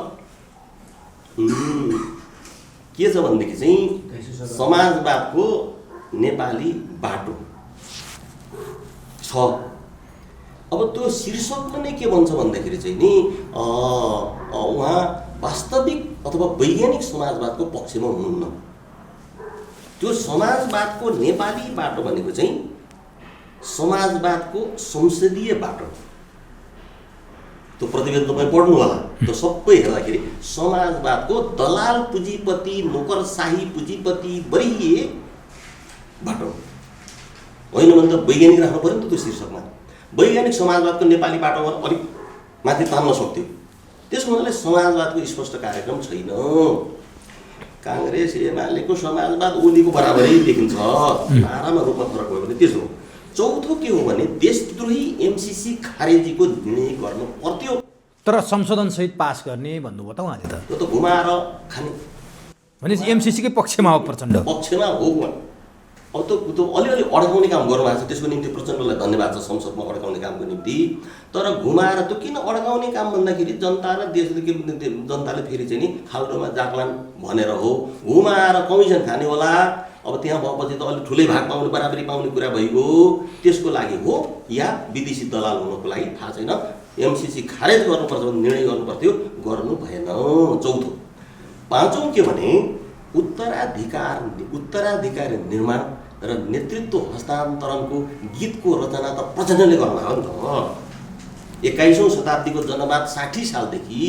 के छ भनेदेखि चाहिँ समाजवादको नेपाली बाटो छ। अब त्यो शीर्षकमा नै के भन्छ भन्दाखेरि चाहिँ नि उहाँ वास्तविक अथवा वैज्ञानिक समाजवादको पक्षमा हुनुहुन्न। त्यो समाजवादको नेपाली बाटो भनेको चाहिँ समाजवादको संसदीय बाटो। त्यो प्रतिवेदन तपाईँ पढ्नु होला, त्यो सबै हेर्दाखेरि समाजवादको दलाल पुँजीपति नोकरशाही पुँजीपति वरिय बाटो होइन भने त वैज्ञानिक राख्नु पऱ्यो नि त त्यो शीर्षकमा। वैज्ञानिक समाजवादको नेपाली बाटोमा अलिक माथि तान्न सक्थ्यो। त्यसको हुनाले समाजवादको स्पष्ट कार्यक्रम छैन। काङ्ग्रेस एमालेको समाजवाद ओलीको बराबरै देखिन्छ, नारामा रूपमा फरक भयो भने त्यसो हो। चौथो के हो भने देशद्रोही एमसीसी खारेजीको निर्णय गर्नु पर्थ्यो, तर संशोधनसहित पास गर्ने भन्नुभयो त उहाँले। त त्यो त घुमाएर खाने भनेपछि एमसीसीकै पक्षमा हो प्रचण्ड, पक्षमा हो उहाँ। अब त्यो अलिअलि अड्काउने काम गर्नुभएको छ, त्यसको निम्ति प्रचण्डलाई धन्यवाद छ संसदमा अड्काउने कामको निम्ति। तर घुमाएर त्यो किन अड्काउने काम भन्दाखेरि जनता र देशले जनताले फेरि चाहिँ नि खाल्डोमा जाक्लान भनेर हो, घुमाएर कमिसन खाने होला। अब त्यहाँ भएपछि त अलिक ठुलै भाग पाउने बराबरी पाउने कुरा भइगयो, त्यसको लागि हो या विदेशी दलाल हुनको लागि थाहा छैन। एमसीसी खारेज गर्नुपर्छ भने निर्णय गर्नुपर्थ्यो, गर्नु भएन। चौथो। 5औं के भने उत्तराधिकारी निर्माण र नेतृत्व हस्तान्तरणको गीतको रचना त प्रचण्डले गर्नुभयो नि त। 21औं शताब्दीको जनवाद 60 सालदेखि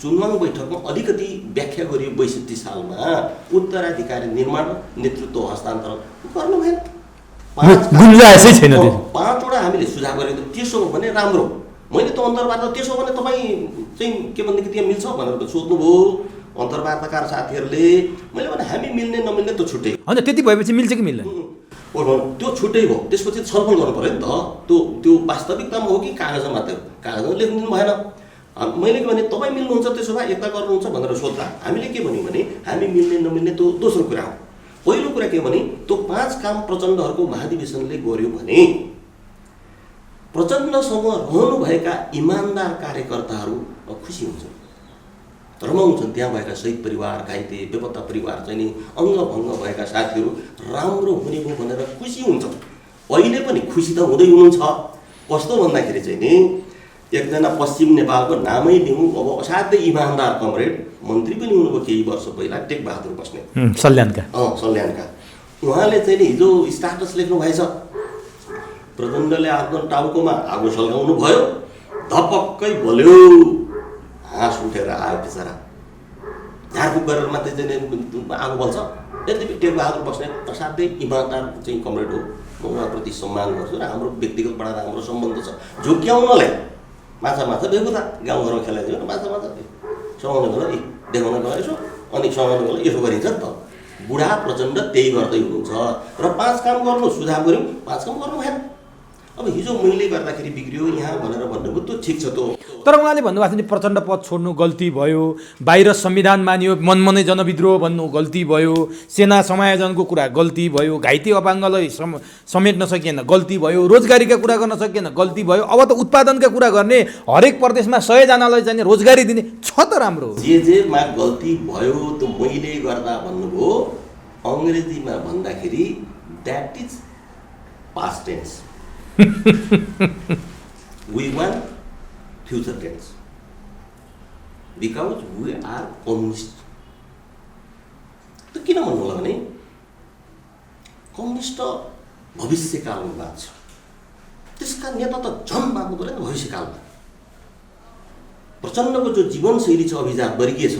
चुनवाङ बैठकमा अलिकति व्याख्या गरियो 62 सालमा उत्तराधिकारी निर्माण नेतृत्व हस्तान्तरण गर्नु भएन। 5वटा हामीले सुझाव गरेको त्यसो हो भने राम्रो। मैले त अन्तर्वार्ता त्यसो भने तपाईँ चाहिँ के भनेदेखि त्यहाँ मिल्छ भनेर सोध्नुभयो अन्तर्वार्ताकार साथीहरूले। मैले भने हामी मिल्ने नमिल्ने त छुट्टै होइन, त्यति भएपछि मिल्छ कि मिल्दैन त्यो छुट्टै भयो। त्यसपछि छलफल गर्नु पऱ्यो नि त। त्यो वास्तविकतामा हो कि कागजमा मात्रै हो? कागजमा लेख्नु भएन। मैले के भने तपाईँ मिल्नुहुन्छ त्यसो भए एकता गर्नुहुन्छ भनेर सोद्धा हामीले के भन्यौँ भने हामी मिल्ने नमिल्ने त्यो दोस्रो कुरा हो। पहिलो कुरा के भने त्यो 5 काम प्रचण्डहरूको महाधिवेशनले गर्यो भने प्रचण्डसँग रहनुभएका इमान्दार कार्यकर्ताहरू खुसी हुन्छन्, रमाउँछन्। त्यहाँ भएका शहीद परिवार, घाइते बेपत्ता परिवार चाहिँ नि अङ्गभङ्ग भएका साथीहरू राम्रो हुने भयो भनेर खुसी हुन्छन्। अहिले पनि खुसी त हुँदै हुनुहुन्छ। कस्तो भन्दाखेरि चाहिँ नि एकजना पश्चिम नेपालको नामै लिउँ, अब असाध्यै इमान्दार कमरेड मन्त्री पनि हुनुभयो केही वर्ष पहिला, टेकबहादुर बस्नेत सल्यानका सल्यानका। उहाँले चाहिँ नि हिजो स्टाटस लेख्नु भएछ, प्रचण्डले आफ्नो टाउकोमा आगो सल्काउनु भयो, धपक्कै बोल्यो, हाँस उठेर आयो बिचरा, झारफुक गरेर मात्रै चाहिँ आगो बल्छ। यद्यपि टेकबहादुर बस्नेत असाध्यै इमान्दार चाहिँ कमरेड हो, म उहाँप्रति सम्मान गर्छु र हाम्रो व्यक्तिगत राम्रो सम्बन्ध छ। झुक्क्याउनलाई माछा बेहुता गाउँघरमा खेलाइदियो र माछा समाउने बेला देखाउने बेला यसो, अनि समाउने बेला यसो गरिन्छ नि त। बुढा प्रचण्ड त्यही गर्दै हुनुहुन्छ र 5 काम गर्नु सुझाव गऱ्यौँ, 5 काम गर्नु भएन। अब हिजो मैले गर्दाखेरि बिग्रियो यहाँ भनेर भन्नुभयो, त्यो ठिक छ। त्यो तर उहाँले भन्नुभएको थियो नि प्रचण्ड पद छोड्नु गल्ती भयो, बाहिर संविधान मानियो, मनमनै जनविद्रोह भन्नु गल्ती भयो, सेना समायोजनको कुरा गल्ती भयो, घाइते अपाङ्गलाई समेट्न सकिएन गल्ती भयो, रोजगारीका कुरा गर्न सकिएन गल्ती भयो। अब त उत्पादनका कुरा गर्ने, हरेक प्रदेशमा 100 जनालाई चाहिँ रोजगारी दिने छ त राम्रो। जेमा गल्ती भयो त्यो मैले गर्दा भन्नुभयो, अङ्ग्रेजीमा भन्दाखेरि that is past tense, we want future tense because we are communist। त किन भन्नु होला भने कम्युनिस्ट भविष्यकालमा बाँच्छ, त्यसका नेता त झन् बाँच्नु पर्यो नि भविष्यकालमा। प्रचण्डको जो जीवनशैली छ, अभिजात वर्गीय छ,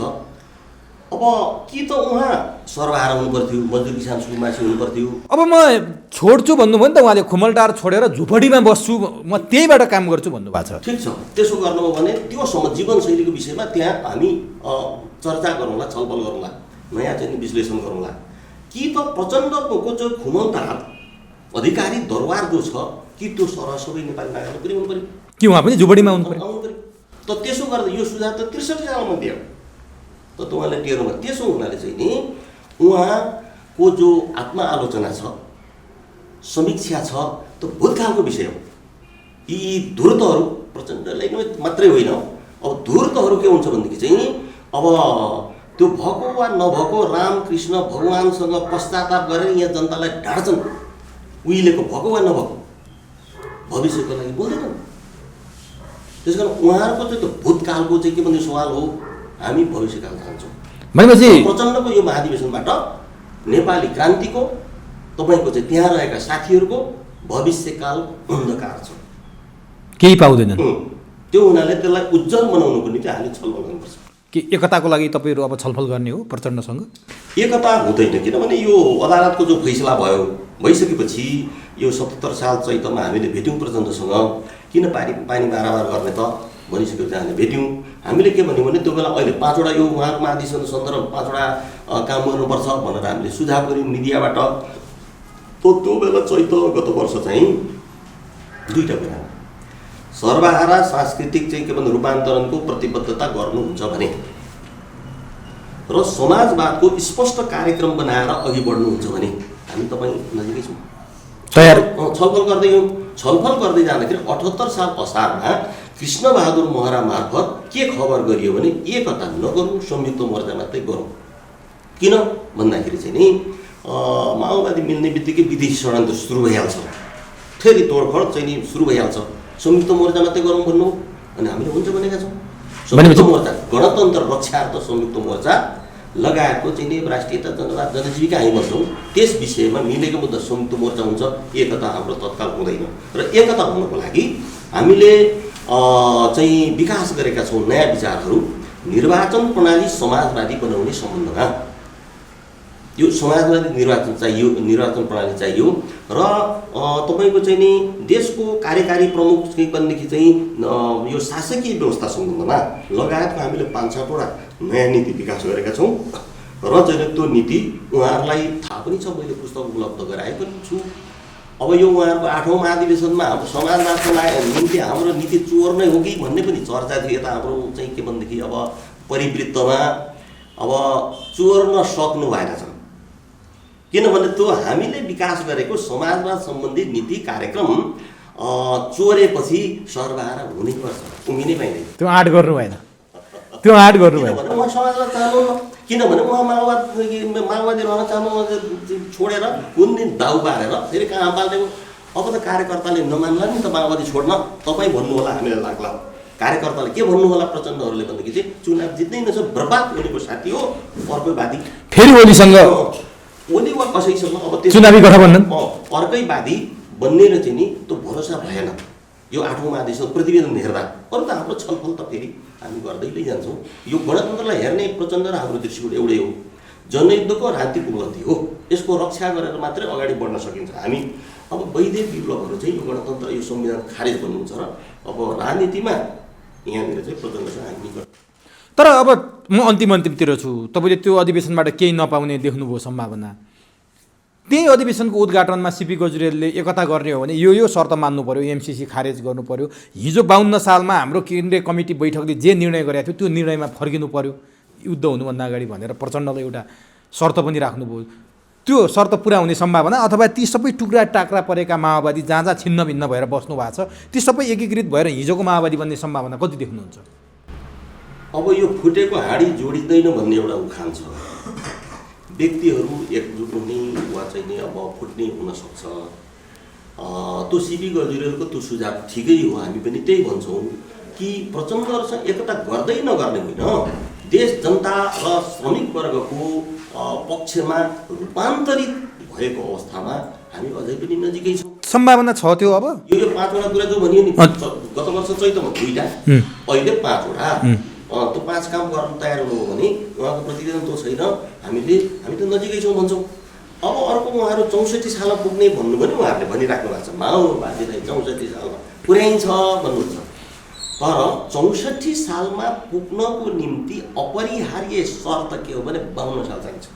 अब कि त उहाँ सर्वहारा हुनु पर्थ्यो, मजदुर किसान सुकुमासी हुनु पर्थ्यो। अब म छोड्छु भन्नुभयो नि त उहाँले, खुमलटार छोडेर झुपडीमा बस्छु, म त्यहीबाट काम गर्छु भन्नुभएको छ। ठिक छ, त्यसो गर्नुभयो भने त्यो जीवनशैलीको विषयमा त्यहाँ हामी चर्चा गरौँला, छलफल गरौँला, नयाँ चाहिँ विश्लेषण गरौँला। कि त प्रचण्डको जो खुमलटार अधिकारी दरबार जो छ, कि त्यो सबै नेपाली नागरिकले पनि हुनु पऱ्यो, कि उहाँ पनि झुपडीमा आउनु पऱ्यो। त त्यसो गर्दा यो सुझाव त 63 सालमा दियो त उहाँले टेर्नु। त्यसो हुनाले चाहिँ नि उहाँको जो आत्मआलोचना छ, समीक्षा छ, त्यो भूतकालको विषय हो। यी धूर्तहरू प्रचण्डलाई मात्रै होइन, अब धूर्तहरू के हुन्छ भनेदेखि चाहिँ अब त्यो भएको वा नभएको रामकृष्ण भगवान्सँग पश्चाताप गरेर यहाँ जनतालाई ढाड्छन्, उहिलेको भएको वा नभएको भविष्यको लागि बोल्दैनन्। त्यस कारण उहाँहरूको चाहिँ त्यो भूतकालको चाहिँ के भन्ने सवाल हो, हामी भविष्यकाल जान्छौँ भनेपछि प्रचण्डको यो महाधिवेशनबाट नेपाली क्रान्तिको, तपाईँको चाहिँ त्यहाँ रहेका साथीहरूको भविष्यकाल अन्धकार छ, केही पाउँदैनन्। त्यो हुनाले त्यसलाई उज्जवल बनाउनुको निम्ति हामीले छलफल गर्नुपर्छ। कि एकताको लागि तपाईँहरू अब छलफल गर्ने हो प्रचण्डसँग? एकता हुँदैन, किनभने यो अदालतको जो फैसला भइसकेपछि यो 77 साल चैतमा हामीले भेट्यौँ प्रचण्डसँग, किन पानी बाराबार गर्ने त भनिसकेपछि हामीले भेट्यौँ। हामीले के भन्यौँ भने त्यो बेला अहिले 5वटा यो उहाँको महाधिवेशन सन्दर्भ 5वटा काम गर्नुपर्छ भनेर हामीले सुझाव गऱ्यौँ मिडियाबाट। त्यो बेला चैत गत वर्ष चाहिँ 2टा कुरा, सर्वहारा सांस्कृतिक चाहिँ के भन्ने रूपान्तरणको प्रतिबद्धता गर्नुहुन्छ भने र समाजवादको स्पष्ट कार्यक्रम बनाएर अघि बढ्नुहुन्छ भने हामी तपाईँ नजिकै छौँ, तयार छलफल गर्दै जाँदाखेरि 78 साल असारमा कृष्णबहादुर महरा मार्फत के खबर गरियो भने एकता नगरौँ, संयुक्त मोर्चा मात्रै गरौँ। किन भन्दाखेरि चाहिँ नि माओवादी मिल्ने बित्तिकै विदेशी षड्यन्त्र सुरु भइहाल्छ, फेरि तोडफोड चाहिँ नि सुरु भइहाल्छ, संयुक्त मोर्चा मात्रै गरौँ भन्नु, अनि हामीले हुन्छ भनेका छौँ। संयुक्त मोर्चा गणतन्त्र रक्षार्थ संयुक्त मोर्चा लगायतको चाहिँ नि राष्ट्रियता जनता जनजीविका हामी बन्छौँ, त्यस विषयमा मिलेको मुद्दा संयुक्त मोर्चा हुन्छ, एकता हाम्रो तत्काल हुँदैन। र एकता हुनको लागि हामीले चाहिँ विकास गरेका छौँ नयाँ विचारहरू, निर्वाचन प्रणाली समाजवादी बनाउने सम्बन्धमा। यो समाजवादी निर्वाचन प्रणाली चाहियो र तपाईँको चाहिँ नि देशको कार्यकारी प्रमुख चाहिँ भनेदेखि चाहिँ यो शासकीय व्यवस्था सम्बन्धमा लगायतको हामीले 5-7वटा नयाँ नीति विकास गरेका छौँ र चाहिँ त्यो नीति उहाँहरूलाई थाहा पनि छ, मैले पुस्तक उपलब्ध गराएको पनि छु। अब यो उहाँहरूको 8औं महाधिवेशनमा हाम्रो समाजवादको निम्ति हाम्रो नीति चोर नै हो कि भन्ने पनि चर्चा थियो। यता हाम्रो चाहिँ के भनेदेखि अब परिवृत्तमा अब चोर्न सक्नु भएन छ, किनभने त्यो हामीले विकास गरेको समाजवाद सम्बन्धी नीति कार्यक्रम चोरेपछि सर्वहारा हुनैपर्छ, उम्मिनै पाइँदैन। त्यो आँट गर्नु भएन, त्यो आँट गर्नु भएन। उहाँ समाजवाद चाहनुहुन्न, किनभने उहाँ माओवादी रहन चाहनु छोडेर कुन दिन दाउ पारेर फेरि कहाँ पाल्ने। अब त कार्यकर्ताले नमान्ला नि त माओवादी छोड्न, तपाईँ भन्नु होला हामीलाई लाग्ला। कार्यकर्ताले के भन्नु होला प्रचण्डहरूले भन्दाखेरि चाहिँ चुनाव जित्नै नछ, बर्बाद गरेको साथी हो अर्कै वादी, फेरि ओलीसँग ओली वा कसैसँग अब चुनावी गठबन्धन अर्कै वादी बन्नेर चाहिँ नि त्यो भरोसा भएन। यो 8औं महाधिवेशन प्रतिवेदन हेर्दा अरू त हाम्रो छलफल त फेरि हामी गर्दै जान्छौँ। यो गणतन्त्रलाई हेर्ने प्रचण्ड र हाम्रो दृष्टिकोण एउटै हो, जनयुद्धको राजनीतिक उपलब्धि हो, यसको रक्षा गरेर मात्रै अगाडि बढ्न सकिन्छ। हामी अब वैदेशिक विप्लवहरू चाहिँ यो गणतन्त्र यो संविधान खारेज गर्नुहुन्छ र अब राजनीतिमा यहाँनिर चाहिँ प्रचण्डसँग हामी निकट। तर अब म अन्तिमतिर छु, तपाईँले त्यो अधिवेशनबाट केही नपाउने देख्नुभयो सम्भावना? त्यही अधिवेशनको उद्घाटनमा सीपी गजुरेलले एकता गर्ने हो भने यो शर्त मान्नु पर्यो, एमसीसी खारेज गर्नु पर्यो, हिजो 52 सालमा हाम्रो केन्द्रीय कमिटी बैठकले जे निर्णय गरेको थियो त्यो निर्णयमा फर्किनु पर्यो युद्ध हुनुभन्दा अगाडि भनेर प्रचण्डले एउटा शर्त पनि राख्नुभयो। त्यो शर्त पुरा हुने सम्भावना अथवा ती सबै टुक्रा टाक्रा परेका माओवादी जहाँ जहाँ छिन्न भिन्न भएर बस्नु भएको छ ती सबै एकीकृत भएर हिजोको माओवादी बन्ने सम्भावना कति देख्नुहुन्छ? अब यो फुटेको हाँडी जोडिँदैन भन्ने एउटा उखान छ। व्यक्तिहरू एकजुट हुने वा चाहिँ नि अब फुट्ने हुनसक्छ। त्यो सीपी गजुरेलको त्यो सुझाव ठिकै हो, हामी पनि त्यही भन्छौँ कि प्रचण्डहरूसँग एकता गर्दै नगर्ने होइन, देश जनता र श्रमिक वर्गको पक्षमा रूपान्तरित भएको अवस्थामा हामी अझै पनि नजिकै छौँ। सम्भावना छ त्यो? अब यो 5वटा कुरा जो भनियो नि, गत वर्ष चैतमा 2टा, अहिले 5वटा, त्यो 5 काम गर्न तयार हुनुभयो भने उहाँको प्रतिवेदन त्यो छैन, हामी त नजिकै छौँ भन्छौँ। अब अर्को उहाँहरू 64 सालमा पुग्ने भन्नु पनि उहाँहरूले भनिराख्नु भएको छ, माओवादीलाई 64 सालमा पुर्याइन्छ भन्नुहुन्छ। तर 64 सालमा पुग्नको निम्ति अपरिहार्य शर्त के हो भने 52 साल चाहिन्छ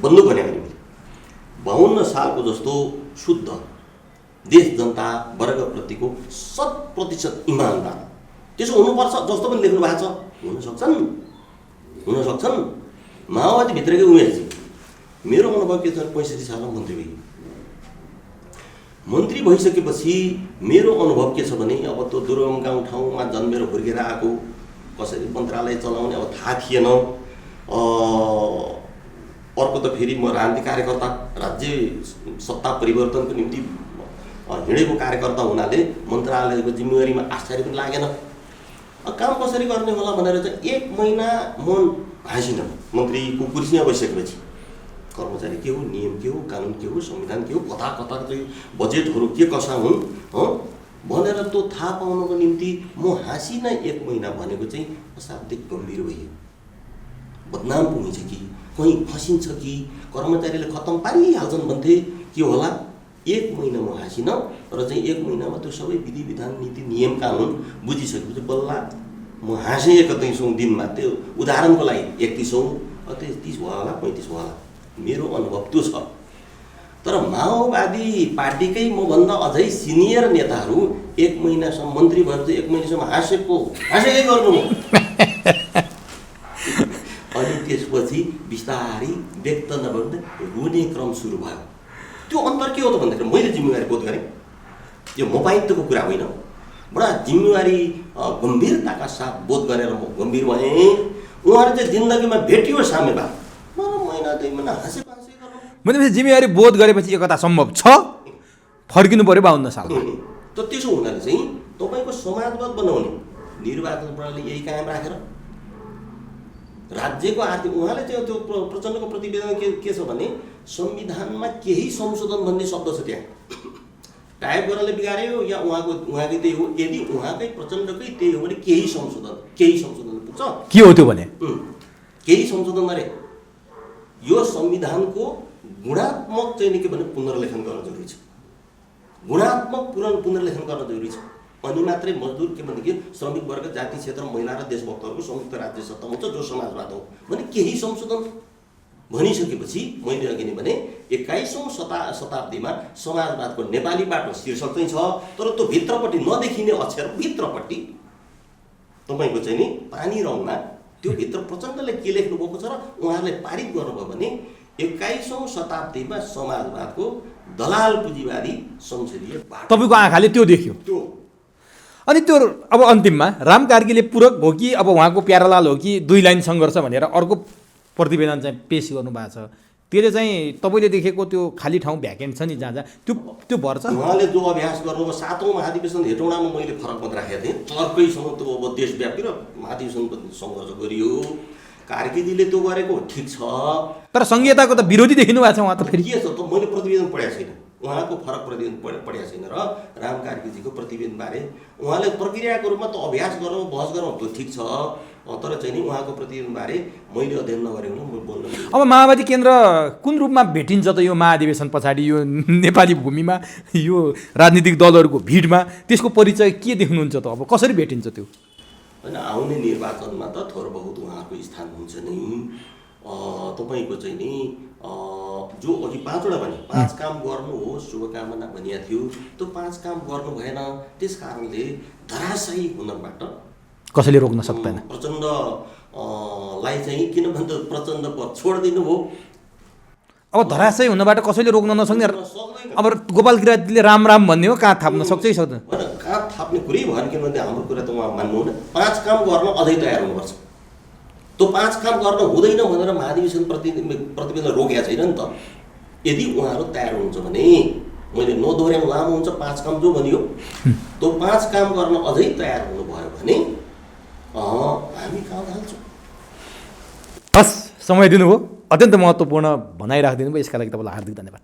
बन्नु भन्यो भने। 52 सालको जस्तो शुद्ध देश जनता वर्गप्रतिको 100% इमानदार त्यसो हुनुपर्छ जस्तो पनि लेख्नु भएको छ। हुन सक्छन् माओवादीभित्रकै उमेरजी। मेरो अनुभव के छ, 65 सालमा मन्त्री भइसकेपछि मेरो अनुभव के छ भने अब त्यो दुर्गम गाउँ ठाउँमा जन्मेर हुर्केर आएको, कसरी मन्त्रालय चलाउने अब थाहा थिएन। अर्को त फेरि म राजनीतिक कार्यकर्ता, राज्य सत्ता परिवर्तनको निम्ति हिँडेको कार्यकर्ता हुनाले मन्त्रालयको जिम्मेवारीमा आश्चर्य पनि लागेन। काम कसरी गर्ने होला भनेर चाहिँ 1 महिना म हाँसिनँ। मन्त्रीको कुर्सीमा बसिसकेपछि कर्मचारी के हो, नियम के हो, कानुन के हो, संविधान के हो, कता चाहिँ बजेटहरू के कसा हुन् भनेर त्यो थाहा पाउनको निम्ति म हाँसिनँ 1 महिना भनेको चाहिँ असाध्यै गम्भीर भयो। बदनाम पुगिन्छ कि कहीँ फसिन्छ कि कर्मचारीले खत्तम पारिहाल्छन् भन्थे के होला। 1 महिना म हाँसिनँ र चाहिँ 1 महिनामा त्यो सबै विधि विधान नीति नियम कानुन बुझिसकेपछि बल्ल म हाँसेँ 31औं दिनमा। त्यो उदाहरणको लागि 31औं 30 भयो होला 35 भयो होला, मेरो अनुभव त्यो छ। तर माओवादी पार्टीकै मभन्दा अझै सिनियर नेताहरू 1 महिनासम्म मन्त्री भएपछि 1 महिनासम्म हाँसेकै गर्नु। अनि त्यसपछि बिस्तारै व्यक्त नभन्दै रुने क्रम सुरु भयो। त्यो अन्तर के हो त भन्दाखेरि मैले जिम्मेवारी बोध गरेँ, यो मपायित्वको कुरा होइन, बडा जिम्मेवारी गम्भीरताका साथ बोध गरेर म गम्भीर भएँ। उहाँहरू चाहिँ जिन्दगीमा भेटियो सामेवा, महिना 2 महिना हाँसे गर्नु भनेपछि जिम्मेवारी बोध गरेपछि एकता सम्भव छ, फर्किनु पर्यो 52 सालमा। त त्यसो हुनाले चाहिँ तपाईँको समाजवाद बनाउने निर्वाचन प्रणाली यही कायम राखेर राज्यको आर्थिक, उहाँले चाहिँ त्यो प्रचण्डको प्रतिवेदन के छ भने संविधानमा केही संशोधन भन्ने शब्द छ, त्यहाँ टाइप गर्नले बिगार्यो या उहाँकै त्यही हो। यदि उहाँकै प्रचण्डकै त्यही हो भने केही संशोधन पुग्छ। के हो त्यो भने? केही संशोधन अरे यो संविधानको गुणात्मक चाहिँ के भने पुनर्लेखन गर्न जरुरी छ। गुणात्मक पुनर्लेखन गर्न जरुरी छ। अनि मात्रै मजदुर के भनेदेखि श्रमिक वर्ग, जाति क्षेत्र, महिला र देशभक्तहरूको संयुक्त राज्य सत्ता हुन्छ जो समाजवाद हो भने केही संशोधन भनिसकेपछि मैले अघि नै भने 21औं शताब्दीमा समाजवादको नेपाली बाटो शीर्षक चाहिँ छ, तर त्यो भित्रपट्टि नदेखिने अक्षर भित्रपट्टि तपाईँको चाहिँ नि पानी रङमा त्यो भित्र प्रचण्डले के लेख्नु भएको छ र उहाँहरूले पारित गर्नुभयो भने 21औं शताब्दीमा समाजवादको दलाल पुँजीवादी संसदीय बाटो तपाईँको आँखाले त्यो देख्यो। अनि त्यो अब अन्तिममा राम कार्कीले पूरक हो कि अब उहाँको प्यारालाल हो कि 2 लाइन सङ्घर्ष भनेर अर्को प्रतिवेदन चाहिँ पेश गर्नुभएको छ, त्यसले चाहिँ तपाईँले देखेको त्यो खाली ठाउँ भ्याकेन्ट छ नि जहाँ जहाँ त्यो भर्छ। उहाँले जो अभ्यास गर्नुभयो 7औं महाधिवेशन हेटौँडामा मैले फरक मात्र राखेको थिएँ। अर्कैसँग त्यो अब देशव्यापी र महाधिवेशन सङ्घर्ष गरियो। कार्कीजीले त्यो गरेको ठिक छ, तर सङ्घीयताको त विरोधी देखिनु भएको छ उहाँ त फेरि। के छ त मैले प्रतिवेदन पढेको छैन, उहाँको फरक प्रतिवेदन पढेको छैन र राम कार्कीजीको प्रतिवेदनबारे उहाँले प्रक्रियाको रूपमा त अभ्यास गरौँ बहस गरौँ त्यो ठिक छ, तर चाहिँ नि उहाँको प्रतिवेदनबारे मैले अध्ययन नगरेको म बोल्न। अब माओवादी केन्द्र कुन रूपमा भेटिन्छ त यो महाधिवेशन पछाडि यो नेपाली भूमिमा यो राजनीतिक दलहरूको भिडमा त्यसको परिचय के देख्नुहुन्छ त? अब कसरी भेटिन्छ त्यो? होइन, आउने निर्वाचनमा त थोर बहुत उहाँहरूको स्थान हुन्छ नै। तपाईँको चाहिँ नि जो अघि 5वटा भने 5 काम गर्नु हो शुभकामना भनिएको थियो, त्यो 5 काम गर्नु भएन। त्यस कारणले धराशायी हुनबाट कसैले रोक्न सक्दैन प्रचण्डलाई चाहिँ, किन भन्दा प्रचण्ड पद छोडिदिनु भयो। अब धराशयी हुनबाट कसैले रोक्न नसक्ने। अब गोपाल किरातीले राम राम भन्ने हो, कहाँ थाप्न सक्छ कि सक्दैन? होइन, कहाँ थाप्ने कुरै भएन, किनभने हाम्रो कुरा त उहाँ मान्नुहुन्न। 5 काम गर्न अझै तयार हुनुपर्छ। त्यो 5 काम गर्न हुँदैन भनेर महाधिवेशन प्रतिवेदन रोकेको छैन नि त। यदि उहाँहरू तयार हुनुहुन्छ भने मैले नदोहोऱ्याउँ, लामो हुन्छ 5 काम जो भनियो, त्यो 5 काम गर्न अझै तयार हुनुभयो भने हामी कहाँ हाल्छौँ। हस्, समय दिनुभयो, अत्यन्त महत्त्वपूर्ण भनाइ राखिदिनु भयो, यसका लागि तपाईँलाई हार्दिक धन्यवाद।